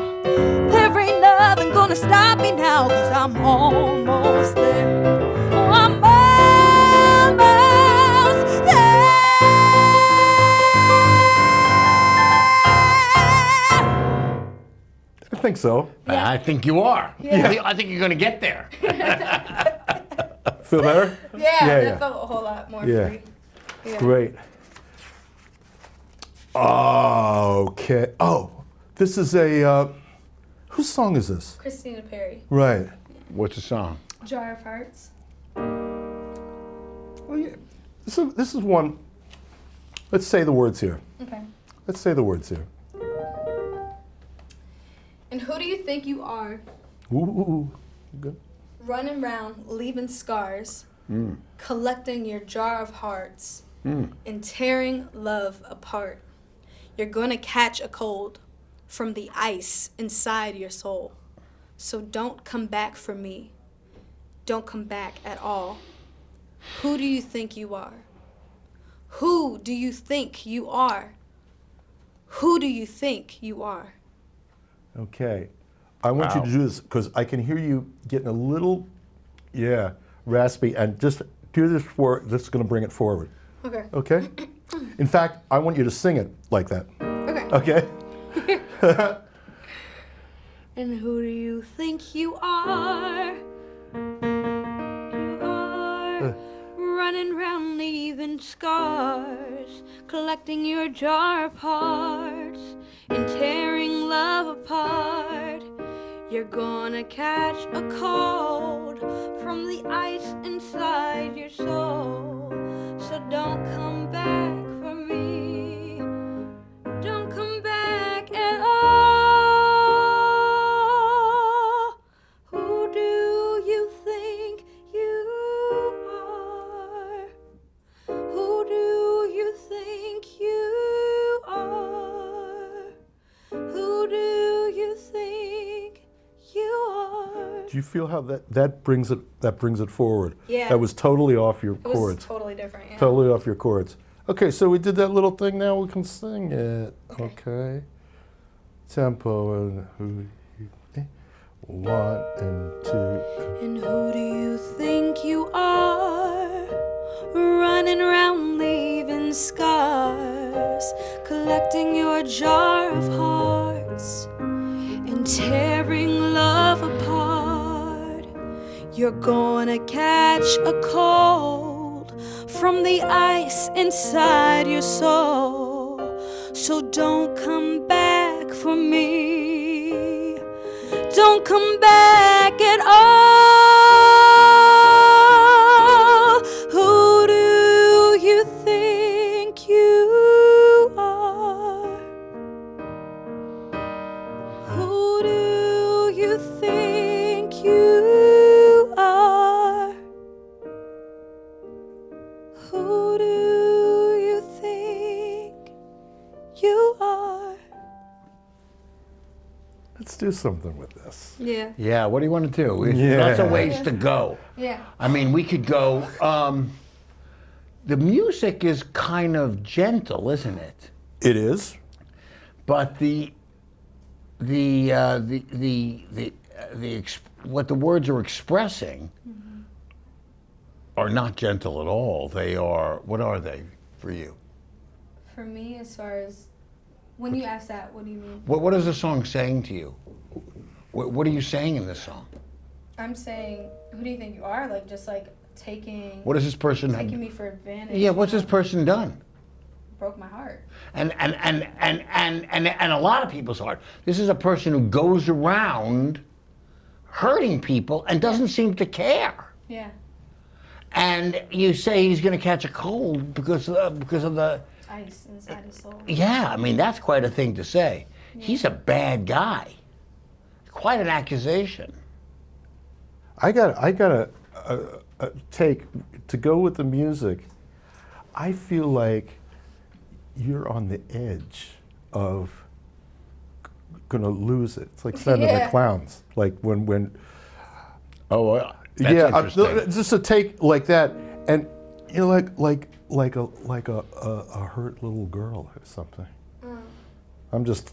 There ain't nothing gonna stop me now, 'cause I'm almost there. Oh, I'm almost there. I think so. Yeah. I think you are. Yeah. I think you're going to get there. Feel better? Yeah, Yeah, that yeah. felt a whole lot more Yeah. free. Yeah. Great. Okay. Oh, this is a, whose song is this? Christina Perry, Right. What's the song? Jar of Hearts. Well, yeah. This is one, let's say the words here. Okay. Let's say the words here. And who do you think you are, Ooh, good. running round, leaving scars, collecting your jar of hearts, and tearing love apart? You're gonna catch a cold from the ice inside your soul. So don't come back for me. Don't come back at all. Who do you think you are? Who do you think you are? Who do you think you are? Okay. I want you Wow. to do this because I can hear you getting a little, raspy, and just do this this is going to bring it forward. Okay. Okay? In fact, I want you to sing it like that. Okay. Okay? And who do you think you are? You are running round leaving scars, collecting your jar of hearts and tearing love apart. You're gonna catch a cold from the ice inside your soul. So don't come back for me. Don't come back at all. Who do you think you are? Who do you think you are? Who do you think you are? Do you feel how that brings it forward? Yeah. That was totally off your It was chords. totally different. Yeah. Totally off your chords. Okay, so we did that little thing. Now we can sing it. Okay. Tempo and who you think. 1 and 2. And who do you think you are? Running around leaving scars, collecting your jar of hearts and tearing love apart. You're gonna catch a cold from the ice inside your soul. So don't come back for me. Don't come back at all. Who do you think you are? Who do you think you are? Who do you think you are? Let's do something with this. Yeah. Yeah, what do you want to do? Yeah. Lots of ways to go. Yeah. I mean, we could go. The music is kind of gentle, isn't it? It is. But what the words are expressing are not gentle at all. They are. What are they for you? For me, as far as when you ask that, what do you mean? What is the song saying to you? What are you saying in this song? I'm saying, who do you think you are? Like, just like taking What has this person taking me for advantage. Yeah, what's this person done? Broke my heart. And a lot of people's heart. This is a person who goes around hurting people and doesn't seem to care. Yeah. And you say he's going to catch a cold because of the. Ice inside his soul. Yeah, I mean that's quite a thing to say. He's a bad guy. Quite an accusation. I got a take to go with the music. I feel like you're on the edge of gonna lose it. It's like Santa the Yeah. Clowns. Like when Oh, that's interesting. just a take like that, and you're like a hurt little girl or something. I'm just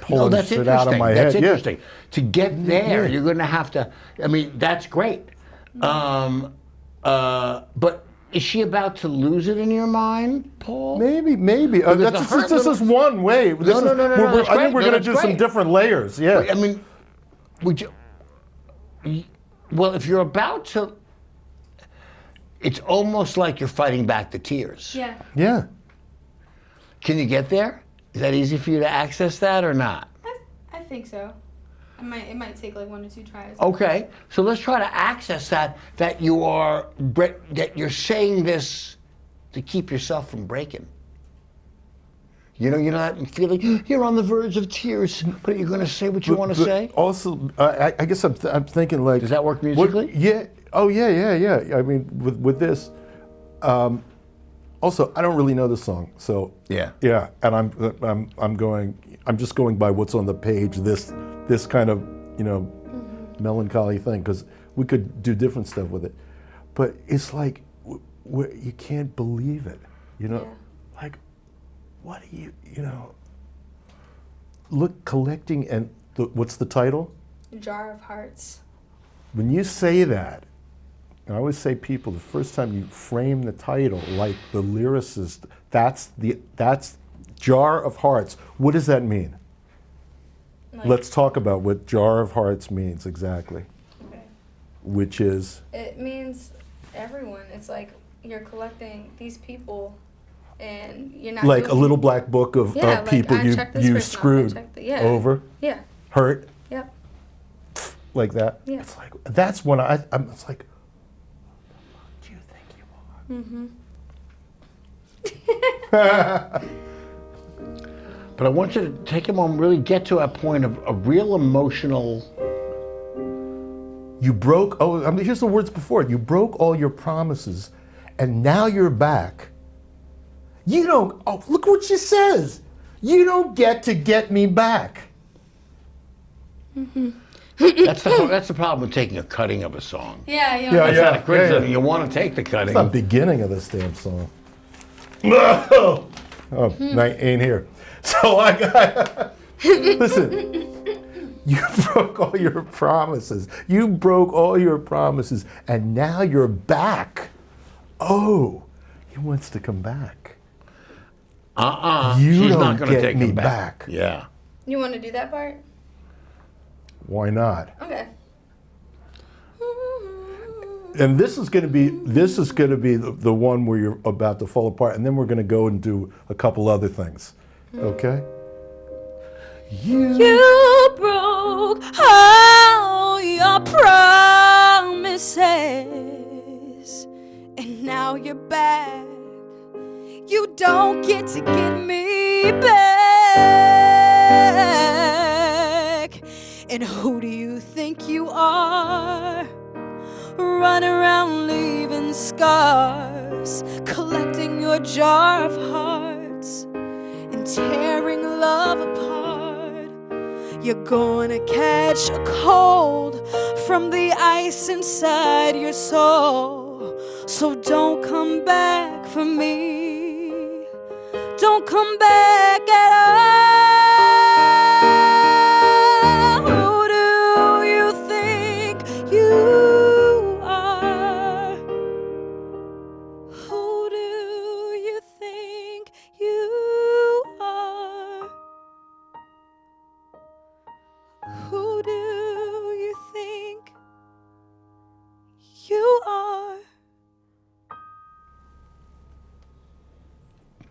pulling that's shit out of my head. That's interesting. To get there, Yeah. you're going to have to. I mean, that's great. But is she about to lose it in your mind, Paul? Maybe. Because the That's hurt this is one way. No, that's I great. think we're No, going to that's do some great. different layers. Yeah. I mean, would you? Well, if you're about to, it's almost like you're fighting back the tears. Yeah. Yeah. Can you get there? Is that easy for you to access that or not? I think so. It might take like 1 or 2 tries. Okay, so let's try to access that that you're saying this to keep yourself from breaking. You know that feeling, you're on the verge of tears, but you're going to say what you want to say? Also, I guess I'm thinking like. Does that work musically? Yeah. Oh yeah. I mean, with this. Also, I don't really know the song, so. Yeah. Yeah, and I'm just going by what's on the page. This kind of melancholy thing, because we could do different stuff with it, but it's like you can't believe it. Like. What are you look, collecting, and what's the title? Jar of Hearts. When you say that, I always say people, the first time you frame the title like the lyricist, that's Jar of Hearts. What does that mean? Let's talk about what Jar of Hearts means exactly. Okay. Which is? It means everyone. It's like you're collecting these people. And you're not like a little black book of like, people you screwed over, Yeah. hurt, Yep. like that. Yeah. It's like that's when I'm. It's like, what do you think you are? But I want you to take a moment, really get to a point of a real emotional. You broke. Oh, I mean, here's the words before it. You broke all your promises, and now you're back. You don't. Oh, look what she says. You don't get me back. That's the problem with taking a cutting of a song. Yeah. That's not a criticism. You want to take the cutting. It's the beginning of this damn song. No. Oh, ain't here. So I got. Listen. You broke all your promises. You broke all your promises, and now you're back. Oh, he wants to come back. You She's don't not going to get take me him back. Yeah. You want to do that part? Why not? Okay. And this is going to be the one where you're about to fall apart, and then we're going to go and do a couple other things. Okay? You broke all your promises, and now you're back. You don't get to get me back. And who do you think you are? Run around leaving scars, collecting your jar of hearts and tearing love apart. You're gonna catch a cold from the ice inside your soul. So don't come back for me. Don't come back at all. Who do you think you are? Who do you think you are? Who do you think you are?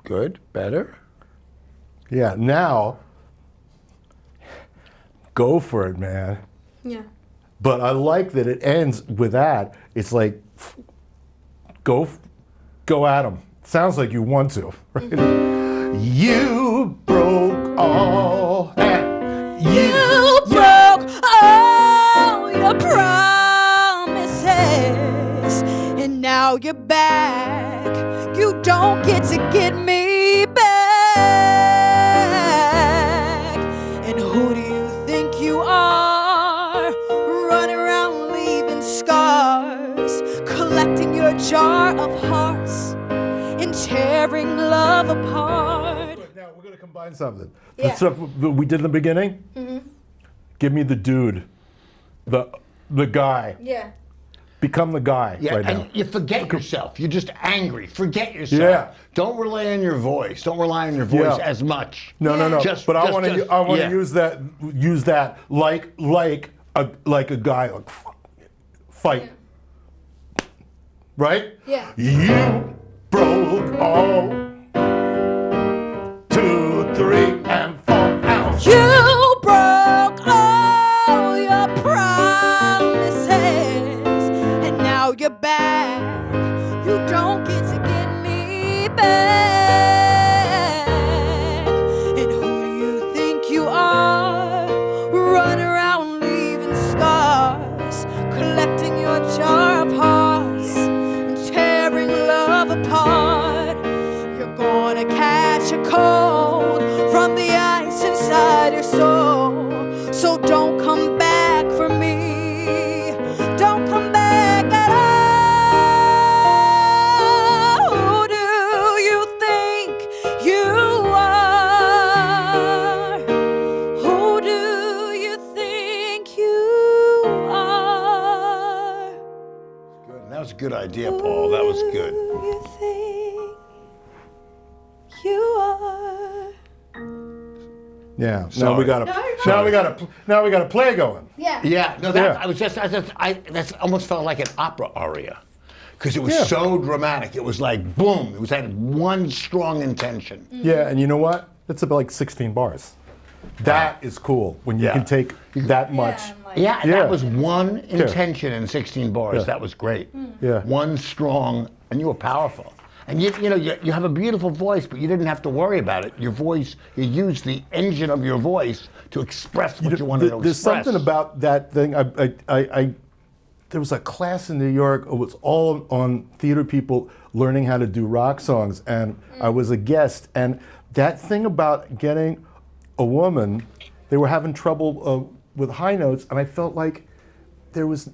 Good. Better. Yeah, now, go for it, man. Yeah. But I like that it ends with that. It's like, go at them. Sounds like you want to, right? You broke all. You broke all your promises, and now you're back. You don't get to get me back. And who do you think you are? Running around leaving scars, collecting your jar of hearts and tearing love apart. Now we're gonna combine something. Yeah. The stuff we did in the beginning. Give me the dude, the guy. Yeah. Become the guy Yeah, right and now. you forget yourself. You're just angry. Forget yourself. Yeah. Don't rely on your voice. Don't rely on your voice Yeah. as much. No, no, no. But I want to yeah. use that like a guy, like fight. Right? Yeah. You broke all 2, 3, and 4 ounce. You broke all your promises, and now you're back. You don't get to get me back. And who do you think you are? Run around leaving scars, collecting your jar of hearts, and tearing love apart. You're gonna catch a cold from the ice inside your soul. So don't come back for me. Don't come back at all. Who do you think you are? Who do you think you are? Good. That was a good idea, Paul. That was good. Who do you think you are? Yeah. Now Sorry. we got a. No, you're Now we got a play going. Yeah. Yeah, no, that Yeah. I was just, that's almost felt like an opera aria, because it was Yeah. so dramatic. It was like boom. It was had one strong intention. Yeah, and you know what? It's about like 16 bars. That is cool when you Yeah. can take that much. Yeah, and Yeah. that was one intention in 16 bars. Yeah. That was great. Yeah. One strong, and you were powerful. And you have a beautiful voice, but you didn't have to worry about it. Your voice, you used the engine of your voice to express what you wanted to There's express. something about that thing. There was a class in New York. It was all on theater people learning how to do rock songs, and I was a guest. And that thing about getting a woman, they were having trouble with high notes, and I felt like it was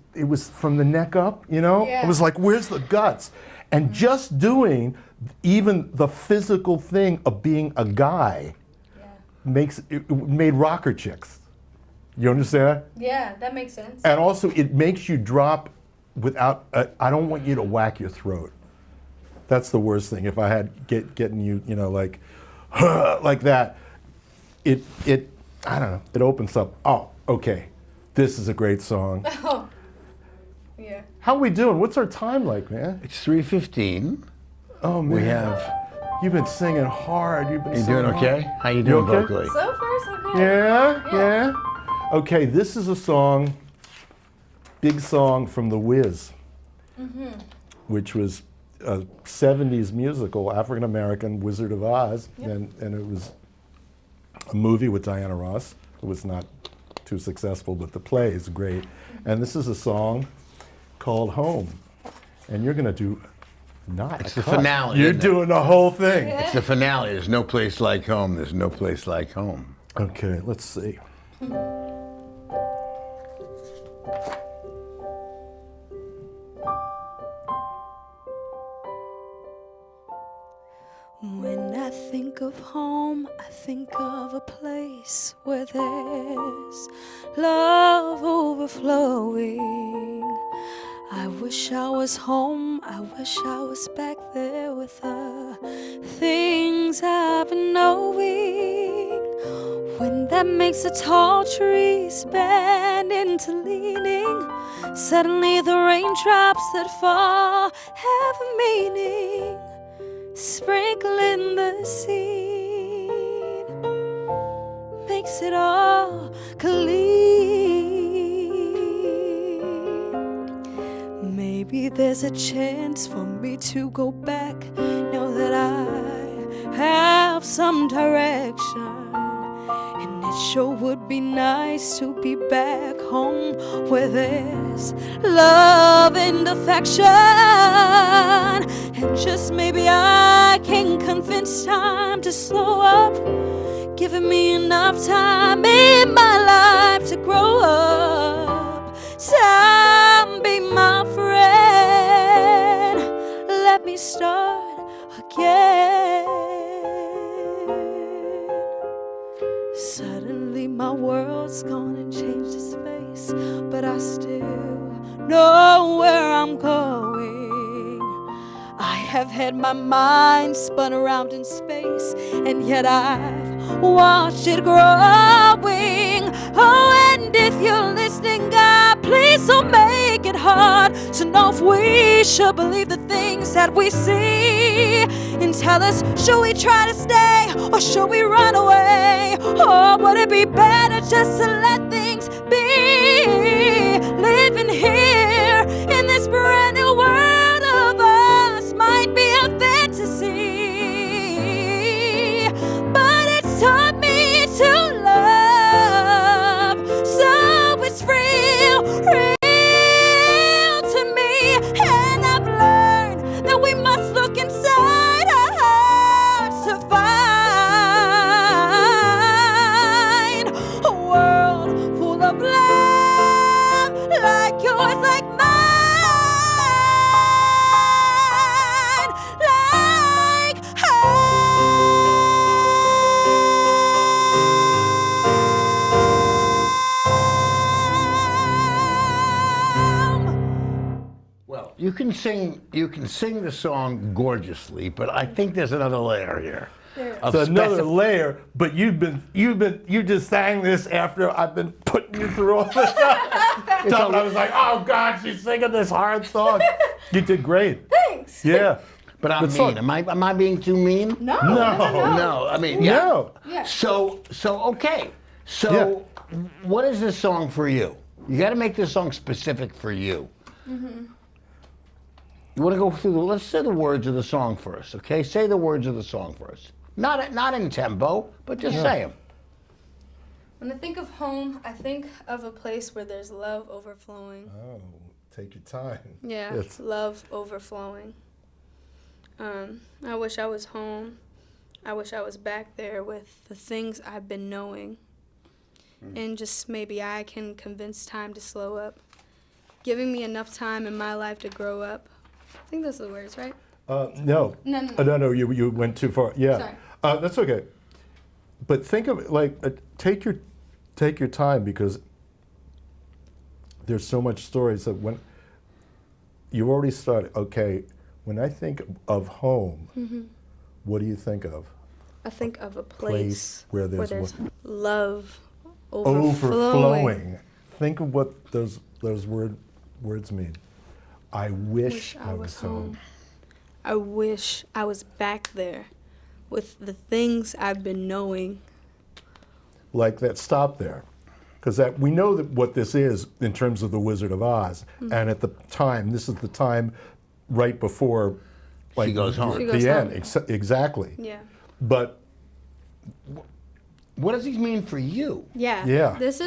from the neck up. You know, Yeah. it was like, where's the guts? And just doing even the physical thing of being a guy it made rocker chicks. You understand? Yeah, that makes sense. And also, it makes you drop without. I don't want you to whack your throat. That's the worst thing. If I had getting you, like, like that, it. I don't know. It opens up. Oh, okay. This is a great song. Oh. Yeah. How we doing? What's our time like, man? It's 3:15. Oh man. We have. You've been singing hard. You've been. You singing doing okay? hard. How you doing okay? vocally? So far, so good. Yeah. Okay, this is a song, big song from The Wiz, which was a 70s musical, African American, Wizard of Oz, and it was a movie with Diana Ross. It was not too successful, but the play is great. And this is a song called Home. And you're gonna do not It's a the cut. finale, You're isn't it? doing the whole thing. It's the finale. There's no place like home. There's no place like home. Okay, let's see. When I think of home, I think of a place where there's love overflowing. I wish I was home, I wish I was back there with the things I've been knowing. When that makes the tall trees bend into leaning, suddenly the raindrops that fall have a meaning. Sprinkling the seed makes it all clean. Maybe there's a chance for me to go back now that I have some direction. And it sure would be nice to be back home where there's love and affection. And just maybe I can convince time to slow up, giving me enough time in my life to grow up. Time, be my friend, let me start again. has gone and changed his face, but I still know where I'm going. I have had my mind spun around in space, and yet I've watched it growing. Oh, and if you're listening, God, please don't make it hard to know if we should believe the things that we see. And tell us, should we try to stay or should we run away? Or would it be better just to let things be? Living here in this brand new world of us might be a fantasy, but it's taught me to love, so it's real, real to me. And I've learned that we must look inside our hearts to find a world full of love, like yours, like mine, like home. Well, you can sing the song gorgeously, but I think there's another layer here. of It's another specif- layer, but you just sang this after I've been putting you through all this stuff. And I was like, oh God, she's singing this hard song. You did great. Thanks. Yeah. But I'm Good song. mean. Am I being too mean? No. No. I mean, yeah. No. Yeah. So okay. So what is this song for you? You got to make this song specific for you. Mm-hmm. You want to go through let's say the words of the song first, okay? Say the words of the song first. Not in tempo, but just say them. When I think of home, I think of a place where there's love overflowing. Oh, take your time. Yeah, Yes. love overflowing. I wish I was home. I wish I was back there with the things I've been knowing. And just maybe I can convince time to slow up, giving me enough time in my life to grow up. I think those are the words, right? No. No. No, you went too far. Yeah. Sorry. That's okay. But think of it like take your time, because there's so much stories that when you've already started. Okay, when I think of home, what do you think of? I think of a place where there's love overflowing. Overflowing. Think of what those words mean. I wish I was home. I wish I was back there with the things I've been knowing. Like that, stop there. Because we know that what this is in terms of the Wizard of Oz. And at the time, this is the time right before She goes home. She the goes end. home. Exactly. Yeah. But What does he mean for you? Yeah. Yeah. This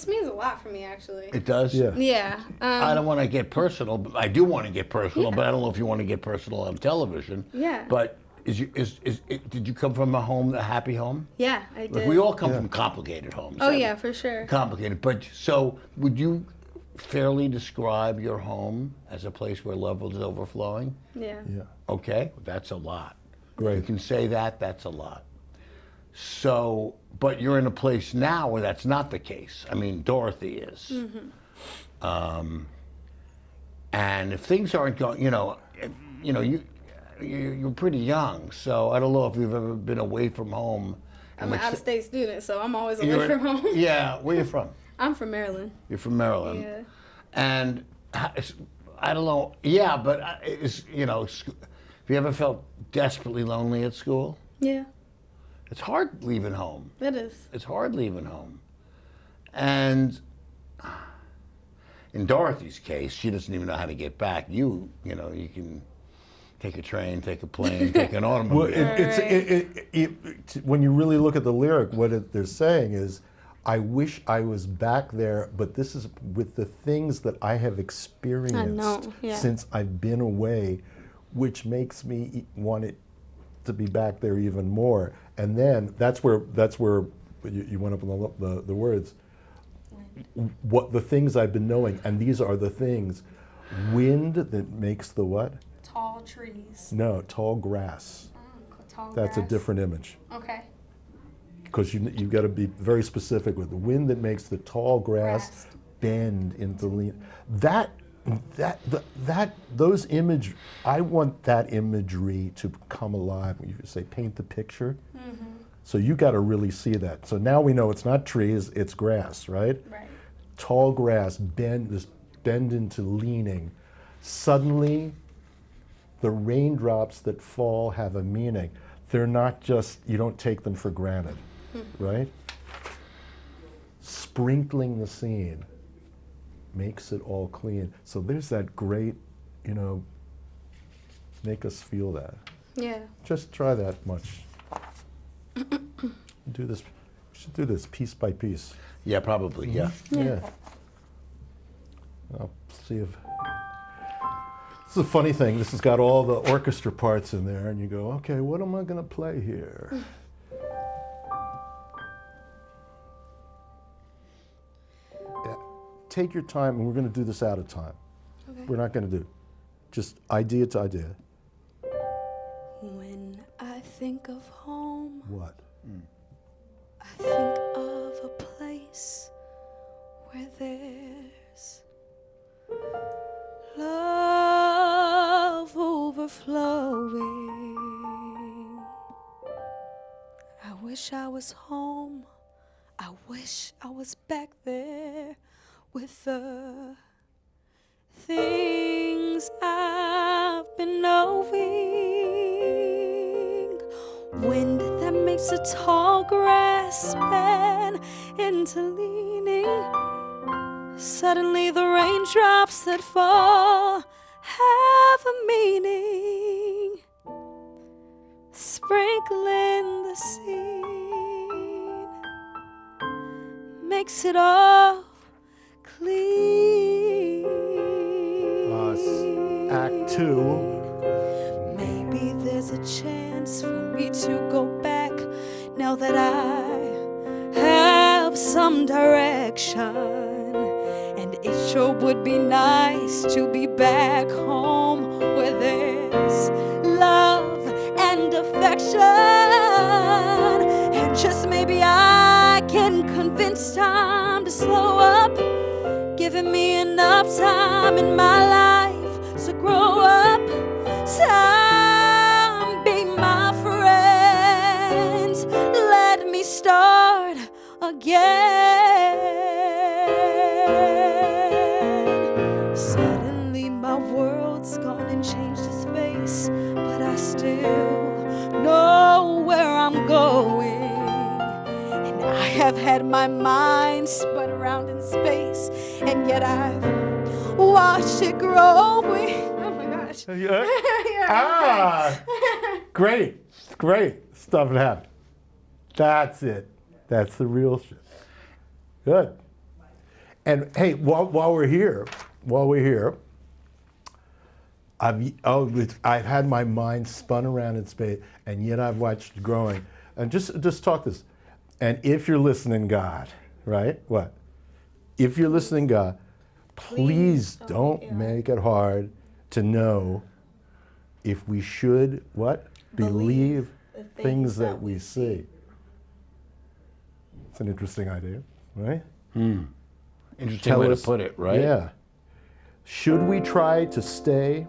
means a lot for me, actually. It does? Yeah. Yeah. I don't want to get personal, but I do want to get personal, but I don't know if you want to get personal on television. Yeah. But did you come from a happy home? Yeah, I did. Like, we all come from complicated homes. Oh, yeah, for sure. Complicated. But so would you fairly describe your home as a place where love was overflowing? Yeah. yeah, Okay, that's a lot. Great. You can say that's a lot. So, but you're in a place now where that's not the case. I mean, Dorothy is. And if things aren't going, you're pretty young, so I don't know if you've ever been away from home. I'm an out-of-state student, so I'm always You're- away from home. Yeah, where you from? I'm from Maryland. You're from Maryland. Yeah. And I don't know. Yeah, but have you ever felt desperately lonely at school? Yeah, It's hard leaving home. it is. It's hard leaving home. And in Dorothy's case, she doesn't even know how to get back. You can take a train, take a plane, take an automobile. Well, when you really look at the lyric, what they're saying is, I wish I was back there, but this is with the things that I have experienced yeah. since I've been away, which makes me want it to be back there even more. And then that's where you went up on the words. What the things I've been knowing, and these are the things. Wind that makes the what? Tall trees. No, tall grass. Tall That's a grass. different image. Okay. because you got to be very specific with the wind that makes the tall grass bend into lean. Those image, I want that imagery to come alive. You say paint the picture. So you got to really see that. So now we know it's not trees, it's grass, right? Right. Tall grass bend into leaning. Suddenly, the raindrops that fall have a meaning. They're not just, you don't take them for granted, right? Sprinkling the scene makes it all clean. So there's that great, make us feel that. Yeah. Just try that much. Do this, we should do this piece by piece. Yeah, probably, yeah. Yeah. I'll see if, this is a funny thing, this has got all the orchestra parts in there, and you go, okay, what am I gonna play here? Yeah. Take your time, and we're gonna do this out of time. Okay. We're not gonna do, just idea to idea. When I think of home, What? I think of a place where there's love overflowing. I wish I was home. I wish I was back there with the things I've been knowing. Wind that makes the tall grass bend into leaning. Suddenly the raindrops that fall have a meaning. Sprinkling the scene makes it all clean. Act 2. Maybe there's a chance for me to go back now that I have some direction. And it sure would be nice to be back home where there's love and affection. And just maybe I can convince time to slow up, giving me enough time in my life to grow up. Time, be my friend. Let me start again. Suddenly my world's gone and changed its face, but I still know where I'm going. And I have had my mind spun around in space, and yet I've watched it growing. Oh my gosh. Great stuff to have. That's it. That's the real shit. Good. And hey, while we're here, I've had my mind spun around in space, and yet I've watched it growing. And just talk this. And if you're listening, God, right? What? If you're listening, God, please don't make it hard to know if we should, what? Believe the things that we see. It's an interesting idea, right? Interesting way to put it, right? Yeah. Should we try to stay,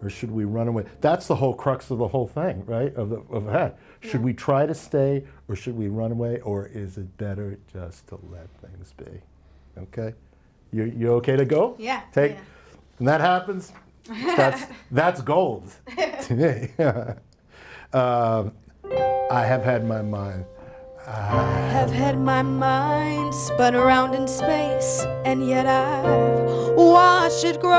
or should we run away? That's the whole crux of the whole thing, right? Of that. Should we try to stay, or should we run away, or is it better just to let things be? Okay? You okay to go? Yeah. When that happens, that's gold to me. I have had my mind. I have had my mind spun around in space, and yet I've watched it growing.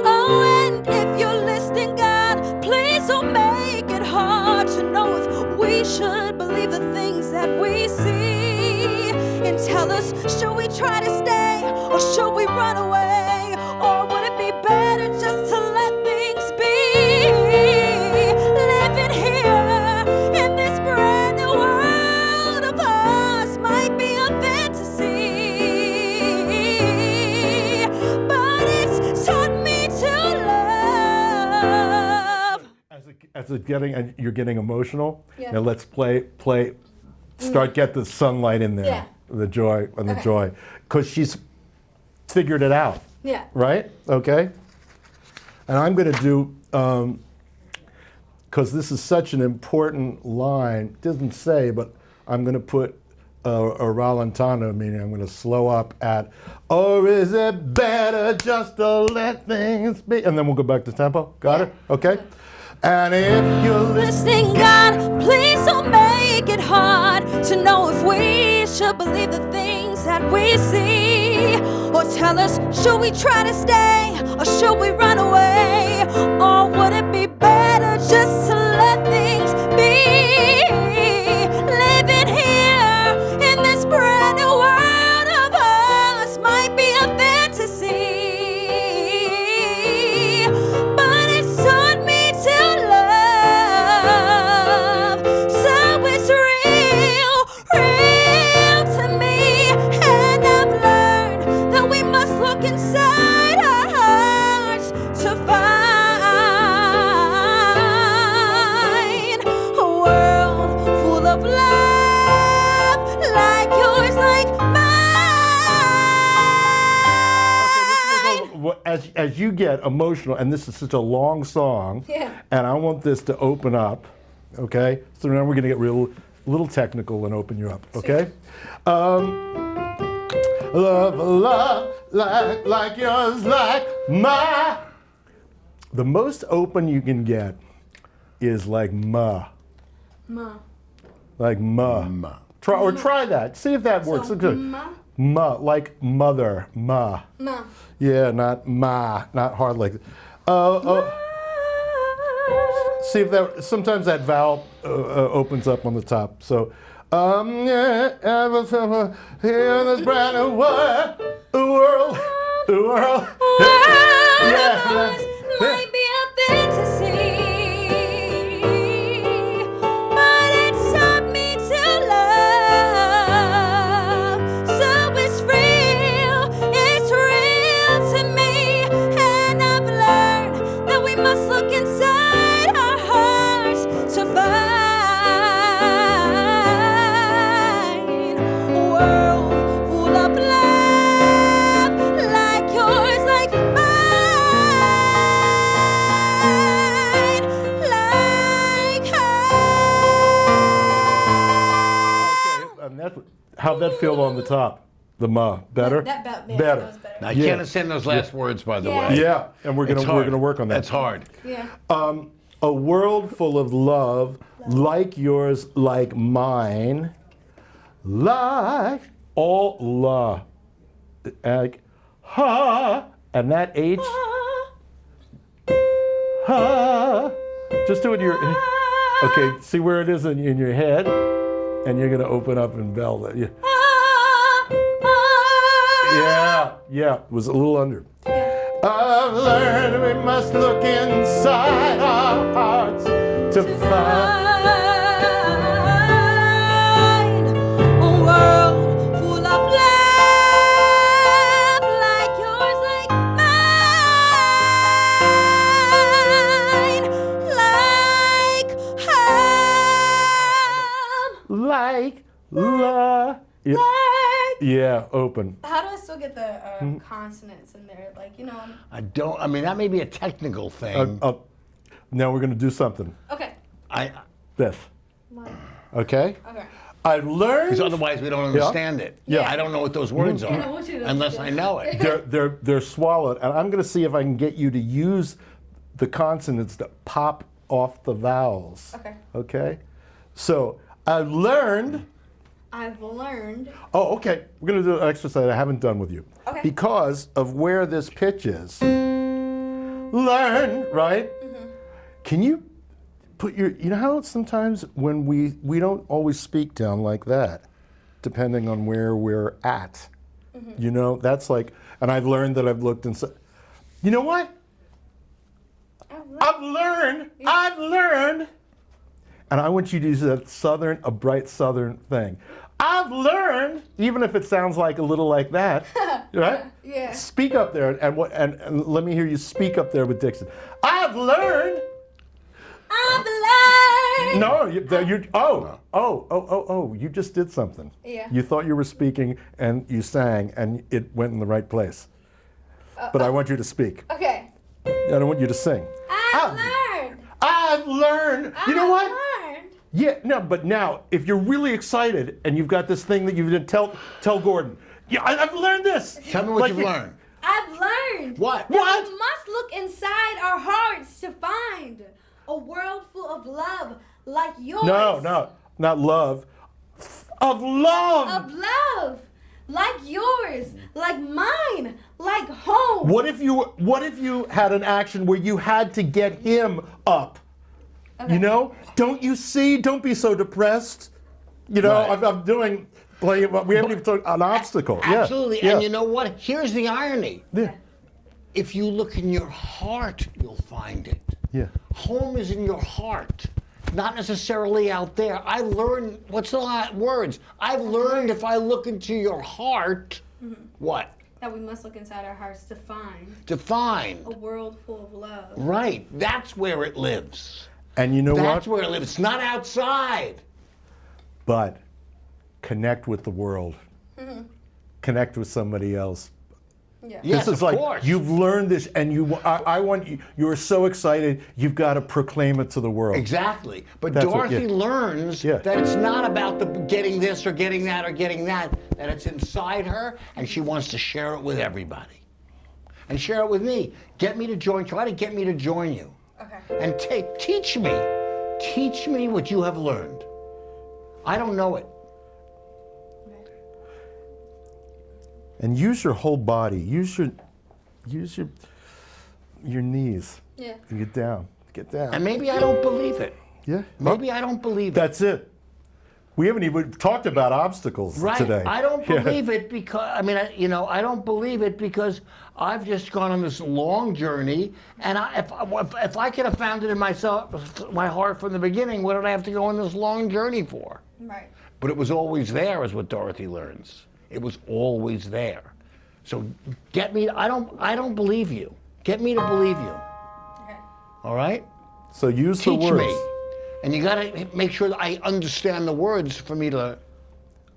Oh, and if you're listening, God, please don't make it hard to know if we should believe the things that we see. And tell us, should we try to stay, or should we run away? Or would it be better just to let things be? Living here in this brand new world of ours might be a fantasy, but it's taught me to love. As it's getting, and you're getting emotional. Yeah. Now let's play. Start get the sunlight in there. Yeah. The joy and the Okay. joy, because she's figured it out. Yeah. Right? Okay. And I'm going to do, because this is such an important line. It doesn't say, but I'm going to put a rallentano, meaning I'm going to slow up at, or is it better just to let things be? And then we'll go back to tempo. Got it? Okay. And if you're listening, Listening, God, please don't make it hard to know if we should believe the things that we see. Or tell us, should we try to stay or should we run away? Or would it be better just to let things be? Living here in this brand new world of us might be a fantasy, but it's taught me to love. So it's real, real to me. And I've learned that we must look inside our hearts to find a world full of love like yours, like mine. as you get emotional, and this is such a long song, Yeah. and I want this to open up, okay? So now we're going to get little technical and open you up, okay? Love, like yours, like my. The most open you can get is like ma, Ma. like ma. Try that. See if that works. So, Good. Ma, like mother, ma. Ma. Yeah, not ma, not hard like. See if that. Sometimes that vowel opens up on the top. So, yeah, here in this brand new world, yeah. Might be a fantasy, but it's taught me to love. So it's real to me. And I've learned that we must look inside our hearts to find a world full of love like yours, like mine, like her. And that's how'd that feel on the top? The ma, better. That was better. better. I Yeah. can't understand those last words, by the Yeah. way. Yeah, and we're It's gonna hard. work on that. That's hard. Yeah. A world full of love, like yours, like mine, like all la, like ha, and that H, ha. Just do it in your. Okay, see where it is in your head, and you're gonna open up and bell that. Yeah, yeah, it was a little under. I've learned we must look inside our hearts to find. A world full of love like yours, like mine, like her. Like la. Yeah, yeah, open. How do I still get the consonants in there? Like, you know. I mean, that may be a technical thing. Now we're going to do something. Okay. This. Okay? Okay. I've learned. Because otherwise we don't understand it. Yeah. I don't know what those words And I are want you to unless I know it. They're swallowed, and I'm going to see if I can get you to use the consonants to pop off the vowels. Okay. Okay? So, I've learned. Oh, okay. We're going to do an exercise I haven't done with you. Okay. Because of where this pitch is. Learn, right? Can you put your, you know how sometimes when we don't always speak down like that, depending on where we're at. You know, that's like, and I've learned that I've looked and said, you know what? I've learned, and I want you to use a bright southern thing. I've learned, even if it sounds like a little like that, right? Yeah. Speak up there, and let me hear you speak up there with Dixon. I've learned. I've learned. No, you just did something. Yeah. You thought you were speaking and you sang and it went in the right place. But I want you to speak. Okay. I don't want you to sing. I've learned. I've learned. You know what? I've learned. Yeah, no, but now, if you're really excited and you've got this thing that you didn't tell Gordon, yeah, I've learned this. Tell me what you've learned. I've learned. What? What? We must look inside our hearts to find a world full of love like yours. No, not love. Of love. Of love like yours, like mine, like home. What if you had an action where you had to get him up? Okay. You know? Don't you see? Don't be so depressed. You know, Right. I'm doing playing. We haven't even talked an obstacle. Absolutely. Yeah. And you know what? Here's the irony. Yeah. If you look in your heart, you'll find it. Yeah. Home is in your heart, not necessarily out there. I learned, what's the words? I've learned if I look into your heart, what? That we must look inside our hearts to find To find. a world full of love. Right. That's where it lives. And you know That's what? where it lives. It's not outside. But connect with the world. Connect with somebody else. Yeah. Yes, This is of like course. you've learned this, and I want you. You're so excited. You've got to proclaim it to the world. Exactly. But That's what- Dorothy yeah. learns Yeah. that it's not about the getting this or getting that or getting that, that it's inside her, and she wants to share it with everybody. And share it with me. Try to get me to join you. Okay. And teach me what you have learned. I don't know it. And use your whole body. Use your knees. Yeah. And get down. Get down. And maybe I don't believe it. Yeah. Maybe I don't believe it. That's it. We haven't even talked about obstacles Right. today. I don't Yeah. believe it because, I don't believe it because I've just gone on this long journey, and if I could have found it in my heart from the beginning, what did I have to go on this long journey for? Right. But it was always there, is what Dorothy learns. It was always there. So I don't believe you. Get me to believe you. Okay. All right? So use Teach the words. me. And you gotta make sure that I understand the words for me to.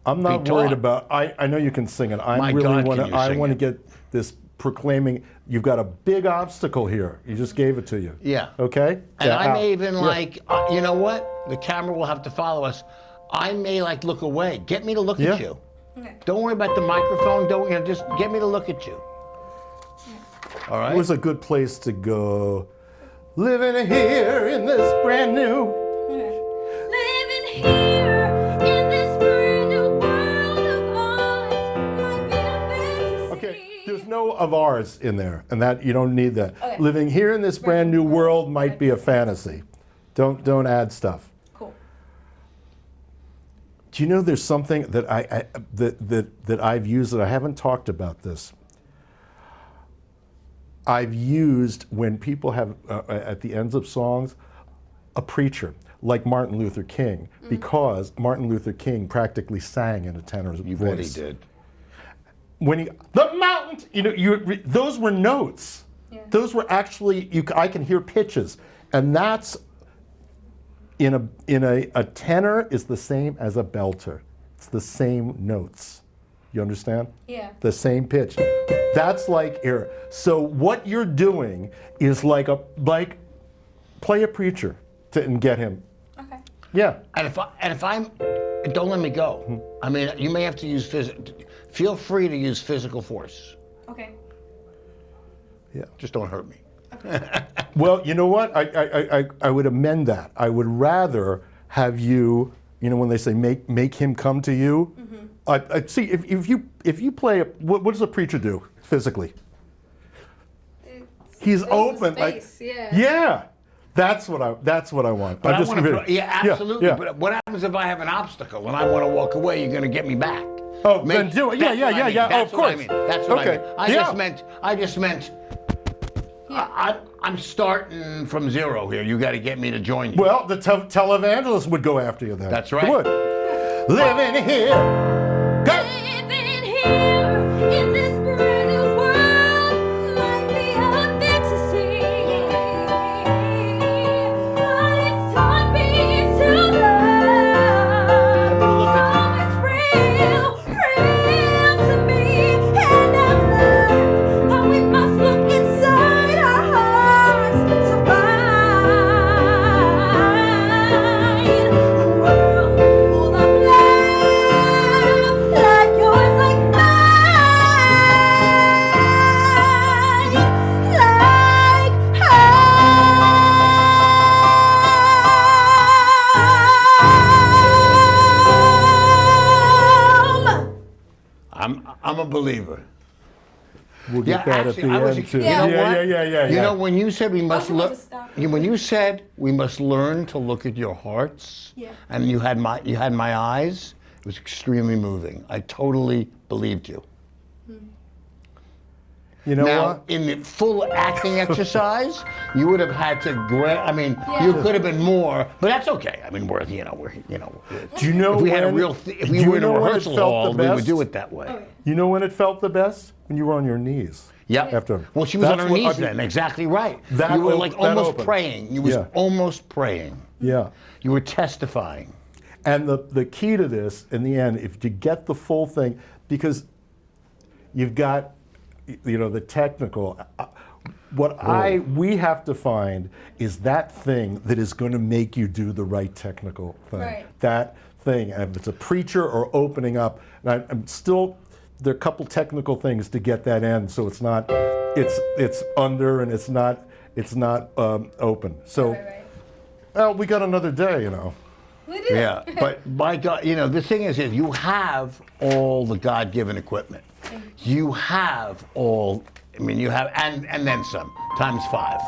I'm not be worried taught. about. I know you can sing it. I My really God, want can to. you I sing want to it. get this proclaiming. You've got a big obstacle here. You just gave it to you. Yeah. Okay. And Yeah, I out. may even Yeah. you know what? The camera will have to follow us. I may look away. Get me to look Yeah. at you. Okay. Don't worry about the microphone. Just get me to look at you. All right? It was a good place to go. Living here in this brand new. Living here in this brand new world of ours might be a fantasy. Okay, there's no of ours in there, and that you don't need that. Okay. Living here in this brand new world might be a fantasy. Don't add stuff. Cool. Do you know there's something that that I've used that I haven't talked about this. I've used when people have at the ends of songs a preacher like Martin Luther King, because Martin Luther King practically sang in a tenor's You voice. bet he did. When the mountains, those were notes. Yeah. Those were actually I can hear pitches, and that's in a tenor is the same as a belter. It's the same notes. You understand? Yeah. The same pitch. That's like here. So what you're doing is like play a preacher and get him. Okay. Yeah. And if I'm, don't let me go. I mean, you may have to use feel free to use physical force. Okay. Yeah. Just don't hurt me. Well, you know what? I would amend that. I would rather have you. When they say make him come to you. I see if you play. What does a preacher do physically? He's open. Space, yeah. Yeah. That's what I want. But I'm just gonna- absolutely. Yeah. But what happens if I have an obstacle and I want to walk away? You're going to get me back. Oh, then do it. Yeah, That's what I mean. yeah. That's Of what I course. mean. That's what Okay. I mean. I just meant. Yeah. I'm starting from zero here. You got to get me to join you. Well, the televangelist would go after you then. That's right. He would. Living here. Go. Living here in this brand new world might be a fantasy, but it's a believer. We'll get Yeah, that actually, at the I was- end too. you know what? Yeah. You know, when you said we must I'm look, supposed to stop. when you said we must learn to look at your hearts, Yeah. and you had my eyes, it was extremely moving. I totally believed you. You know Now, what? in the full acting exercise, you would have had to I mean, Yeah. you could have been more, but that's okay. I mean, we're. Do you know If we had a when- real, if do we you were in a know when it rehearsal felt hall, the we would best? do it that way. Oh, yeah. You know when it felt the best? When you were on your knees. Yep. After. Well, she was on That's her what- knees I mean, then. Exactly right. that You were op- like that almost opened. praying. You was Yeah. almost praying. Yeah. You were testifying. And the key to this, in the end, if you get the full thing, because you've got, the technical. We have to find is that thing that is going to make you do the right technical thing. Right. That thing, and if it's a preacher or opening up, and I'm still, there are a couple technical things to get that end, so it's not, it's under and it's not open. So, Right. well, we got another day, We do. Yeah. But my God, the thing is you have all the God-given equipment. You have all. I mean, you have, and then some, times 5.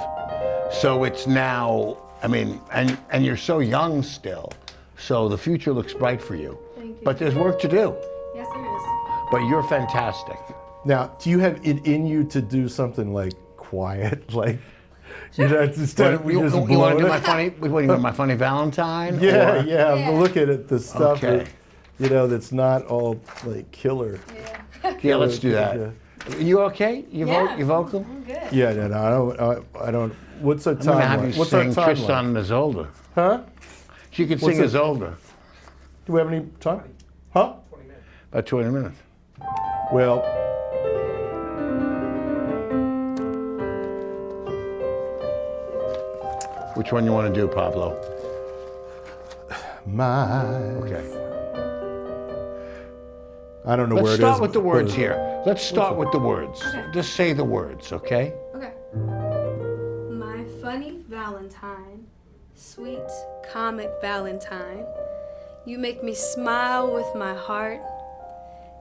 So it's now, I mean, and you're so young still, so the future looks bright for you. Thank you. But there's work to do. Yes, there is. But you're fantastic. Now, do you have it in you to do something like quiet, like, instead of we you just want blow to do it? my funny? What do you want, my funny Valentine? Yeah, Or- yeah, Yeah. but look at it, the stuff Okay. that, that's not all like killer. Yeah, let's do that. Yeah. You okay? Yeah. You vocal? I'm good. Yeah, no, I don't. What's our I'm gonna have time? you What's our sing time? Tristan and Isolde. Huh? She could What's sing it? Isolde. Do we have any time? Huh? About 20 minutes. Well, Which one you want to do, Pablo? my. Okay. I don't know Let's where it is. start with the but- words here. Let's start with the words. Okay. Just say the words, okay? Okay. My funny Valentine, sweet comic Valentine, you make me smile with my heart.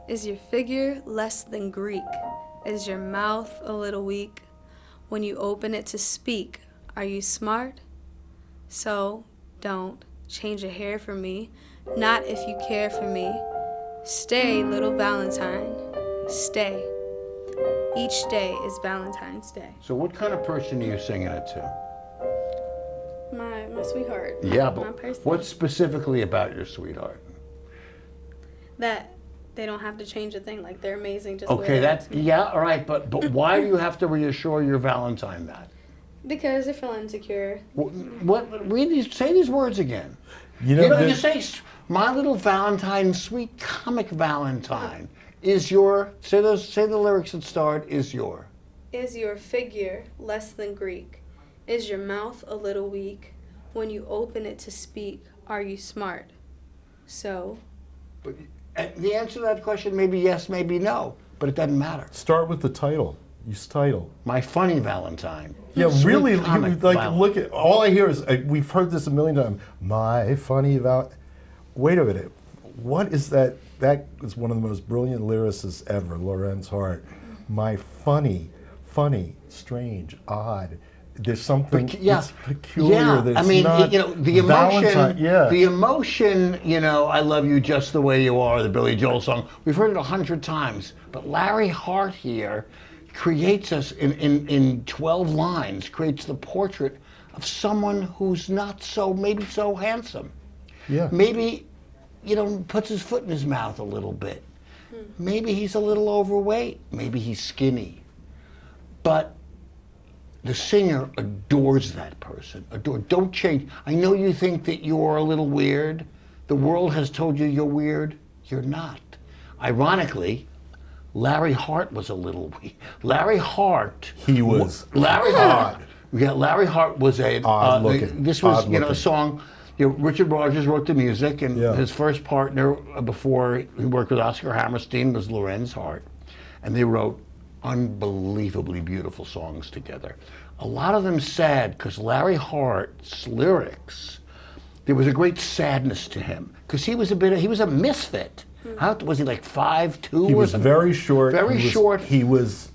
Is your figure less than Greek? Is your mouth a little weak? When you open it to speak, are you smart? So don't change a hair for me, not if you care for me. Stay, little Valentine, stay. Each day is Valentine's Day. So what kind of person are you singing it to? My sweetheart. Yeah, My but person. what specifically about your sweetheart? That they don't have to change a thing. Like they're amazing. Just the way Okay, they are that, to me. yeah, all right, but why do you have to reassure your Valentine that? Because they're feeling insecure. Say these words again. You know, You say, my little Valentine, sweet comic Valentine, is your, say the lyrics that start, is your. Is your figure less than Greek? Is your mouth a little weak? When you open it to speak, are you smart? So, But the answer to that question may be yes, maybe no, but it doesn't matter. start with the title. Use title. My funny Valentine. Yeah, Sweet really. comic Like, Valentine. look at. All I hear is we've heard this a million times. My funny Wait a minute. What is that? That is one of the most brilliant lyricists ever, Lorenz Hart. My funny, strange, odd. There's something it's peculiar. Yeah, That's I mean, not the emotion. Valentine, yeah. The emotion. I love you just the way you are. The Billy Joel song. We've heard it 100 times, but Larry Hart here creates us in 12 lines. Creates the portrait of someone who's not maybe so handsome. Yeah. Maybe, puts his foot in his mouth a little bit. Maybe he's a little overweight. Maybe he's skinny. But the singer adores that person. Don't change. I know you think that you're a little weird. The world has told you you're weird. You're not. Ironically, Larry Hart was a little weird. Larry Hart. He was Larry Hart. Yeah, Larry Hart was Odd looking. This was, Odd looking. a song. Richard Rogers wrote the music, and Yeah. his first partner before he worked with Oscar Hammerstein was Lorenz Hart, and they wrote unbelievably beautiful songs together. A lot of them sad because Larry Hart's lyrics, there was a great sadness to him because he was a misfit. How was he, like 5'2" He or was something? very short. Very short. He was.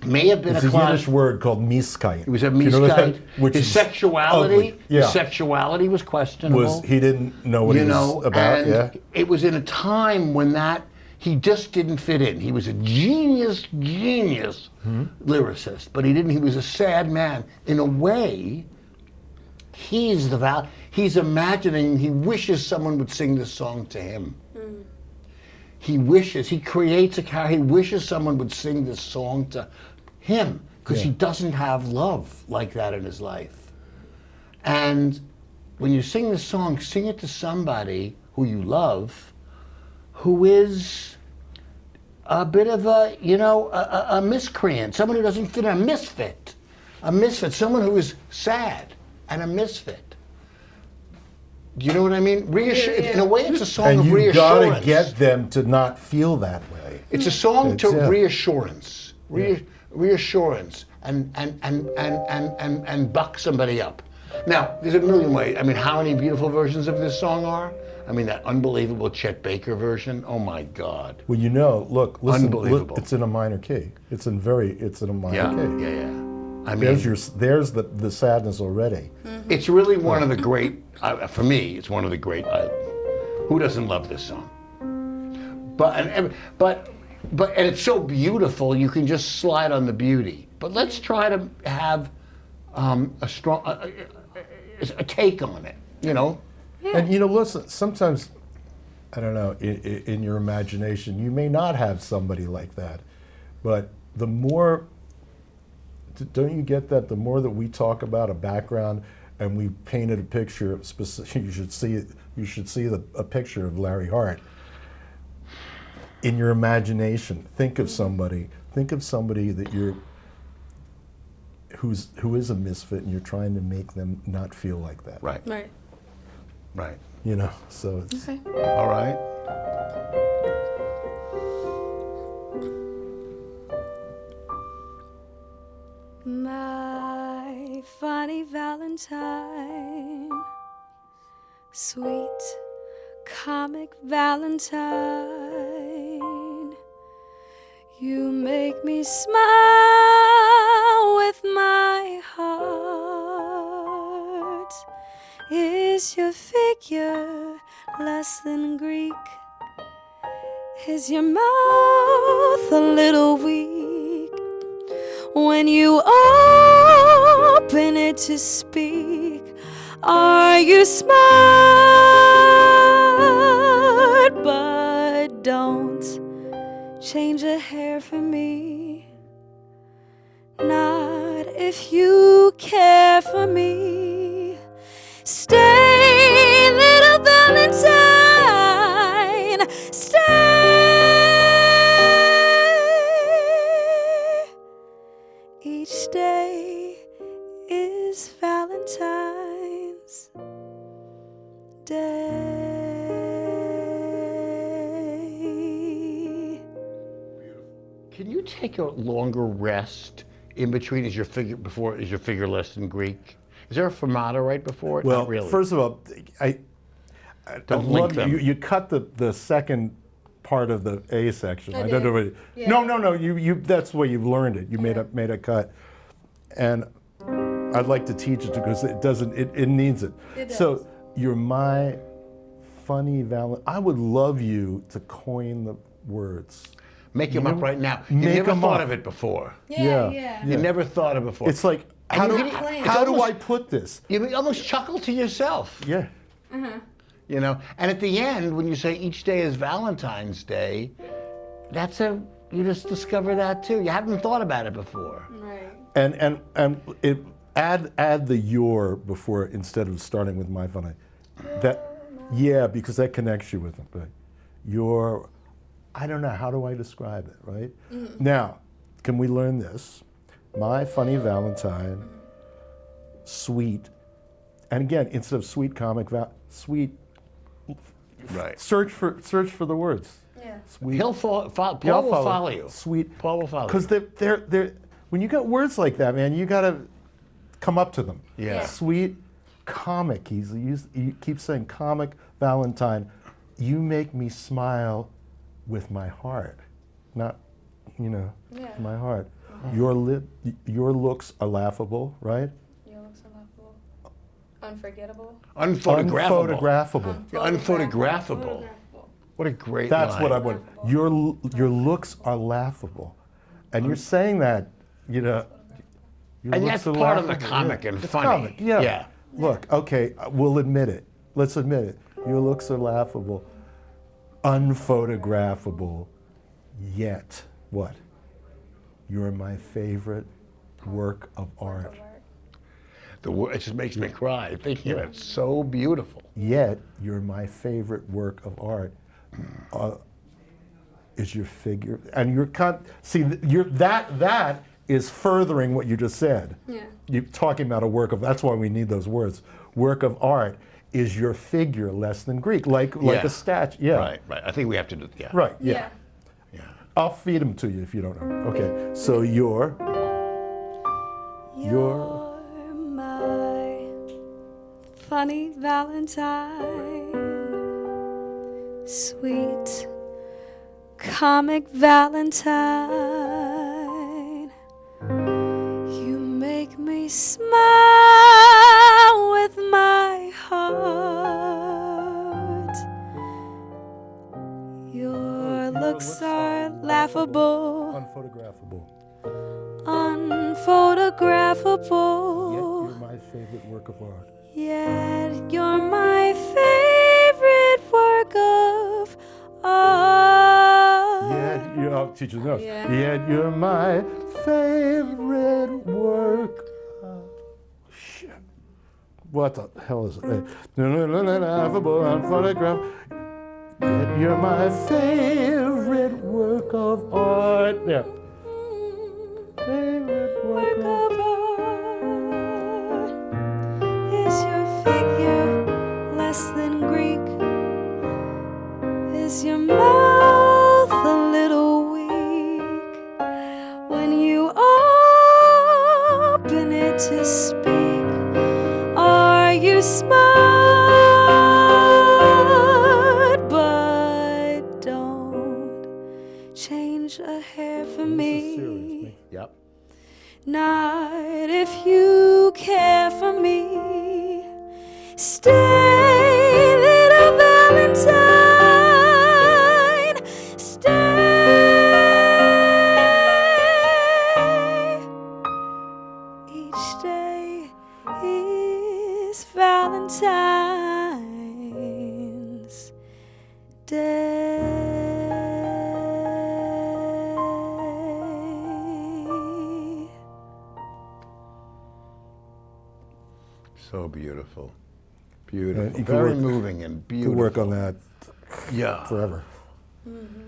May have been It's a class. Yiddish word called miskite. He was a Do you know that? miskite. Which His is sexuality, ugly. Yeah. his sexuality was questionable. He didn't know what he was about. And Yeah. it was in a time when he just didn't fit in. He was a genius lyricist, but he was a sad man. In a way, he's imagining, he wishes someone would sing this song to him. He creates a character, he wishes someone would sing this song to him, because he doesn't have love like that in his life. And when you sing this song, sing it to somebody who you love, who is a bit of a miscreant, someone who doesn't fit in, a misfit, someone who is sad and a misfit. Do you know what I mean? In a way, it's a song of And you've reassurance. got to get them to not feel that way. It's a song to Yeah. reassurance, reassurance, and buck somebody up. Now, there's a million ways. I mean, how many beautiful versions of this song are? I mean, that unbelievable Chet Baker version. Oh my God! Well, look, listen, Unbelievable. it's in a minor key. It's in a minor Yeah, key. yeah. I mean, There's the sadness already. it's really one of the great. For me, it's one of the great. Who doesn't love this song? But it's so beautiful. You can just slide on the beauty. But let's try to have a strong a take on it. You know. And listen, sometimes, I don't know, in your imagination, you may not have somebody like that, but the more, don't you get that? The more that we talk about a background and we painted a picture of specific, you should see a picture of Larry Hart. In your imagination, think of somebody that who is a misfit, and you're trying to make them not feel like that. Right. Right. So it's. Okay. All right. My funny Valentine, sweet comic Valentine, you make me smile with my heart. Is your figure less than Greek? Is your mouth a little weak when you open it to speak? Are you smart? But don't change a hair for me, not if you care for me. Stay, little Valentine, stay. Each day is Valentine's Day. Can you take a longer rest in between? Is your figure less than Greek? Is there a fermata right before it? Well, Not really. first of all, I Don't love link them. you cut the second part of the A section. I don't did. know what Yeah. No. You that's the way you've learned it. You made a cut, and I'd like to teach it because it doesn't. It needs it. It does. So you're my funny Valentine. I would love you to coin the words. Make them up right now. You Make never 'em thought up. of it before. Yeah. You never thought of it before. It's like how you do can- it's how do I almost- put this? You almost chuckle to yourself. Yeah. You know, and at the end, when you say each day is Valentine's Day, you just discover that too. You haven't thought about it before. Right. And it add the your before instead of starting with my funny. Because that connects you with them. But your, I don't know, how do I describe it, right? Now, can we learn this? My funny Valentine, sweet, and again, instead of sweet comic, sweet. Right. Search for the words. Yeah. Sweet. Paul will follow you. Sweet. Paul will follow you. Because they're when you got words like that, man, you got to come up to them. Yeah. Sweet, comic. He keeps saying comic Valentine. You make me smile with my heart, not, Yeah. my heart. Your looks are laughable, right? Your looks are laughable. Unforgettable. Unphotographable. Unphotographable. Unphotographable. What a great That's line. what I want. Your looks are laughable, and you're saying that, your And looks that's are part of the laughable. comic and It's funny. comic, yeah. Yeah. Look, okay, we'll admit it. Let's admit it. Your looks are laughable, unphotographable, yet what? You're my favorite work of art. It just makes me cry thinking of it. It's so beautiful. Yet you're my favorite work of art. Is your figure, and that is furthering what you just said. Yeah. You're talking about a work of. That's why we need those words. Work of art is your figure less than Greek, like Yeah. a statue. Yeah. Right. I think we have to do. Yeah. Right. Yeah. I'll feed them to you if you don't know. Okay. So you're my funny Valentine, sweet comic Valentine. You make me smile with my heart. Your looks are laughable, unphotographable. unphotographable. Yet you're my favorite work of art. Yet you're my favorite work of art. I'll teach you notes. Yeah. Yet you're my favorite work. Shit. What the hell is it? Laughable, unphotographed. Yet you're my favorite work of art. Yeah. Favorite work of art. Is your figure less than Greek? Is your mouth a little weak when you open it to speak? Are you smart? But don't change a hair for me. Yep. Not if you care for me. Stay, little Valentine. Stay. Each day is Valentine's Day. So beautiful. Beautiful. You could Very work- moving and Could beautiful. work on that Yeah. forever.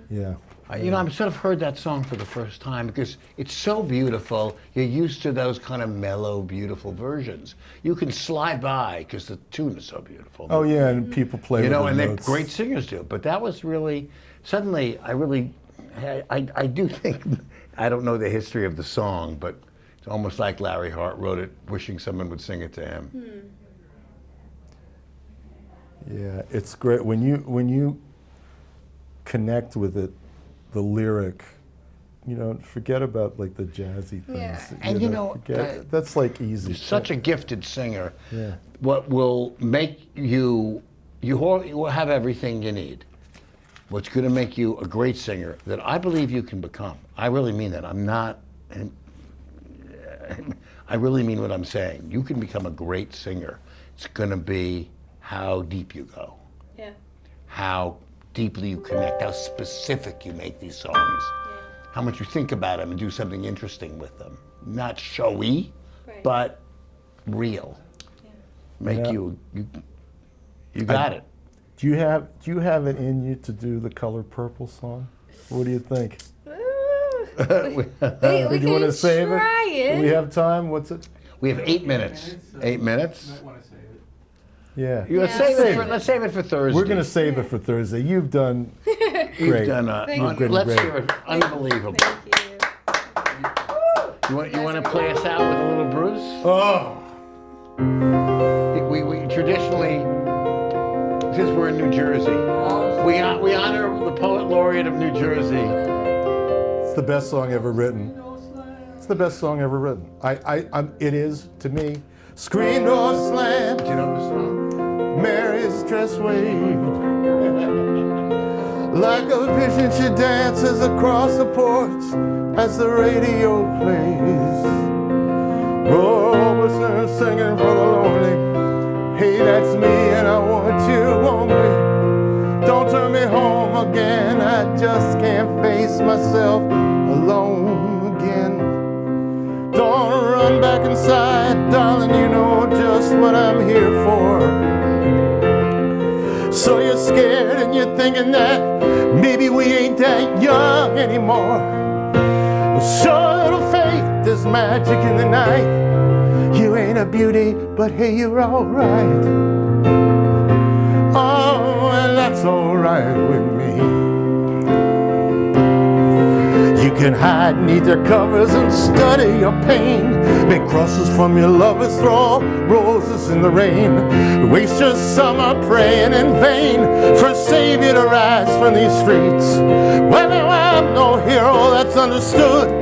Yeah. I've sort of heard that song for the first time because it's so beautiful. You're used to those kind of mellow, beautiful versions. You can slide by because the tune is so beautiful. Oh yeah, and people play with the and notes. great singers do. But that was really, suddenly, I do think, I don't know the history of the song, but it's almost like Larry Hart wrote it, wishing someone would sing it to him. Yeah, it's great when you connect with it, the lyric. Forget about like the jazzy things. Yeah. And forget, that's like easy. You're such a gifted singer. Yeah. What will make you will have everything you need. What's going to make you a great singer that I believe you can become. I really mean that. I really mean what I'm saying. You can become a great singer. It's going to be how deep you go. Yeah. How deeply you connect, how specific you make these songs, how much you think about them and do something interesting with them. Not showy, Right. but real. Yeah. Make Yeah. you got it. Do you have it in you to do the Color Purple song? What do you think? We Do you can want to save try it. Do we have time? What's it? We have 8 minutes. 8 minutes? Yeah. Let's save it for Thursday. We're gonna save it for Thursday. You've done great. You've done Thank you. let's Great. hear it. Unbelievable. Thank you. You want to play us out with a little Bruce? Oh. We traditionally, since we're in New Jersey, we honor the poet laureate laureate of New Jersey. It's the best song ever written. It's the best song ever written. It is, to me. Screen door slammed. Do you know the song? Mary's dress waved. Like a vision, she dances across the porch as the radio plays. Robertson singing for the lonely. Hey, that's me, and I want you only. Don't turn me home again. I just can't face myself alone again. Don't run back inside, darling. You know just what I'm here for. So you're scared and you're thinking that maybe we ain't that young anymore. Show a little faith, there's magic in the night. You ain't a beauty, but hey, you're alright. Oh, and that's alright with me. You can hide neath your covers and study your pain. Make crosses from your lover's thrall, roses in the rain. Waste your summer praying in vain for a savior to rise from these streets. Well, now I'm no hero that's understood.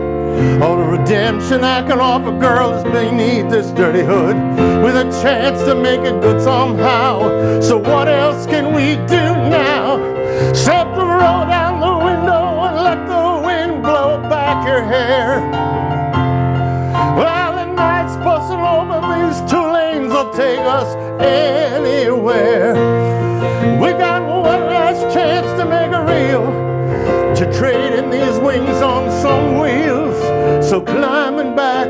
All the redemption I can offer, girl, is beneath this dirty hood, with a chance to make it good somehow. So what else can we do now? Set the roll down the window and let the wind blow back your hair. Well, the night's busting over, these 2 lanes will take us anywhere. We got one last chance to make it real, to trade in these wings on some wheels. So climbing back,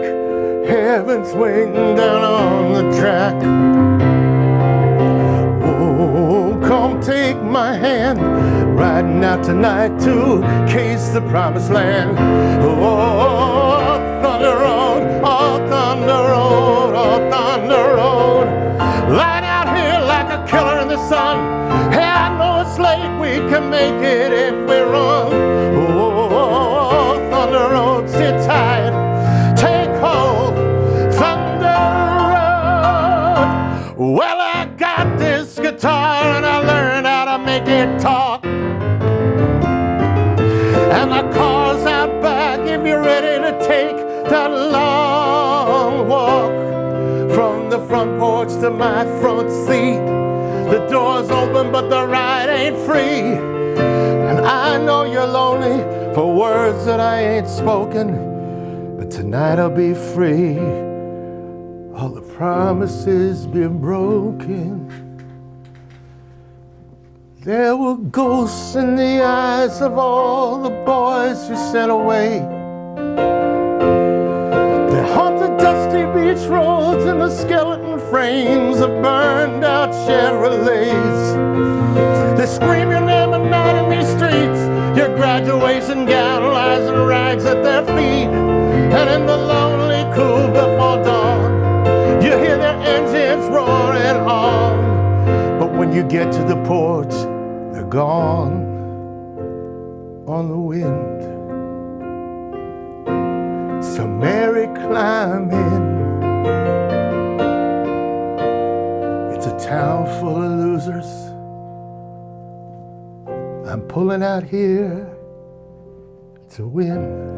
heaven's waiting down on the track. Oh, come take my hand, riding out tonight to case the promised land. Oh, Thunder Road, oh, Thunder Road, oh, Thunder Road. Lying out here like a killer in the sun. Hey, I know it's late, we can make it if we run. Oh, Thunder Road, sit tight, take hold, Thunder Road. Well, I got this guitar and I learned how to make it talk. And the car's out back if you're ready to take that long walk. From the front porch to my front seat, the door's open but the ride ain't free. And I know you're lonely for words that I ain't spoken, but tonight I'll be free. All the promises been broken. There were ghosts in the eyes of all the boys you sent away. They haunt the dusty beach roads and the skeleton frames of burned out Chevrolets. They scream your name at night in these streets. Your graduation gown lies in rags at their feet. And in the lonely cool before dawn, you hear their engines roaring on. But when you get to the porch, they're gone on the wind. So Mary, climb in. It's a town full of losers. I'm pulling out here to win.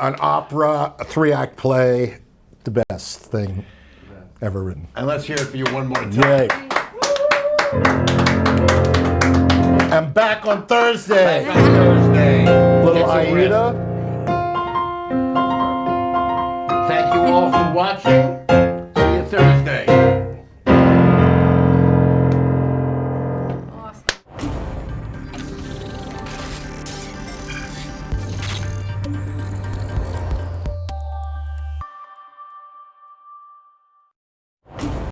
An opera, a 3-act play, the best thing ever written. And let's hear it for you one more time. Yay. And back on Thursday. Back on Thursday. Little Get some rest. Aida. Thank you all for watching.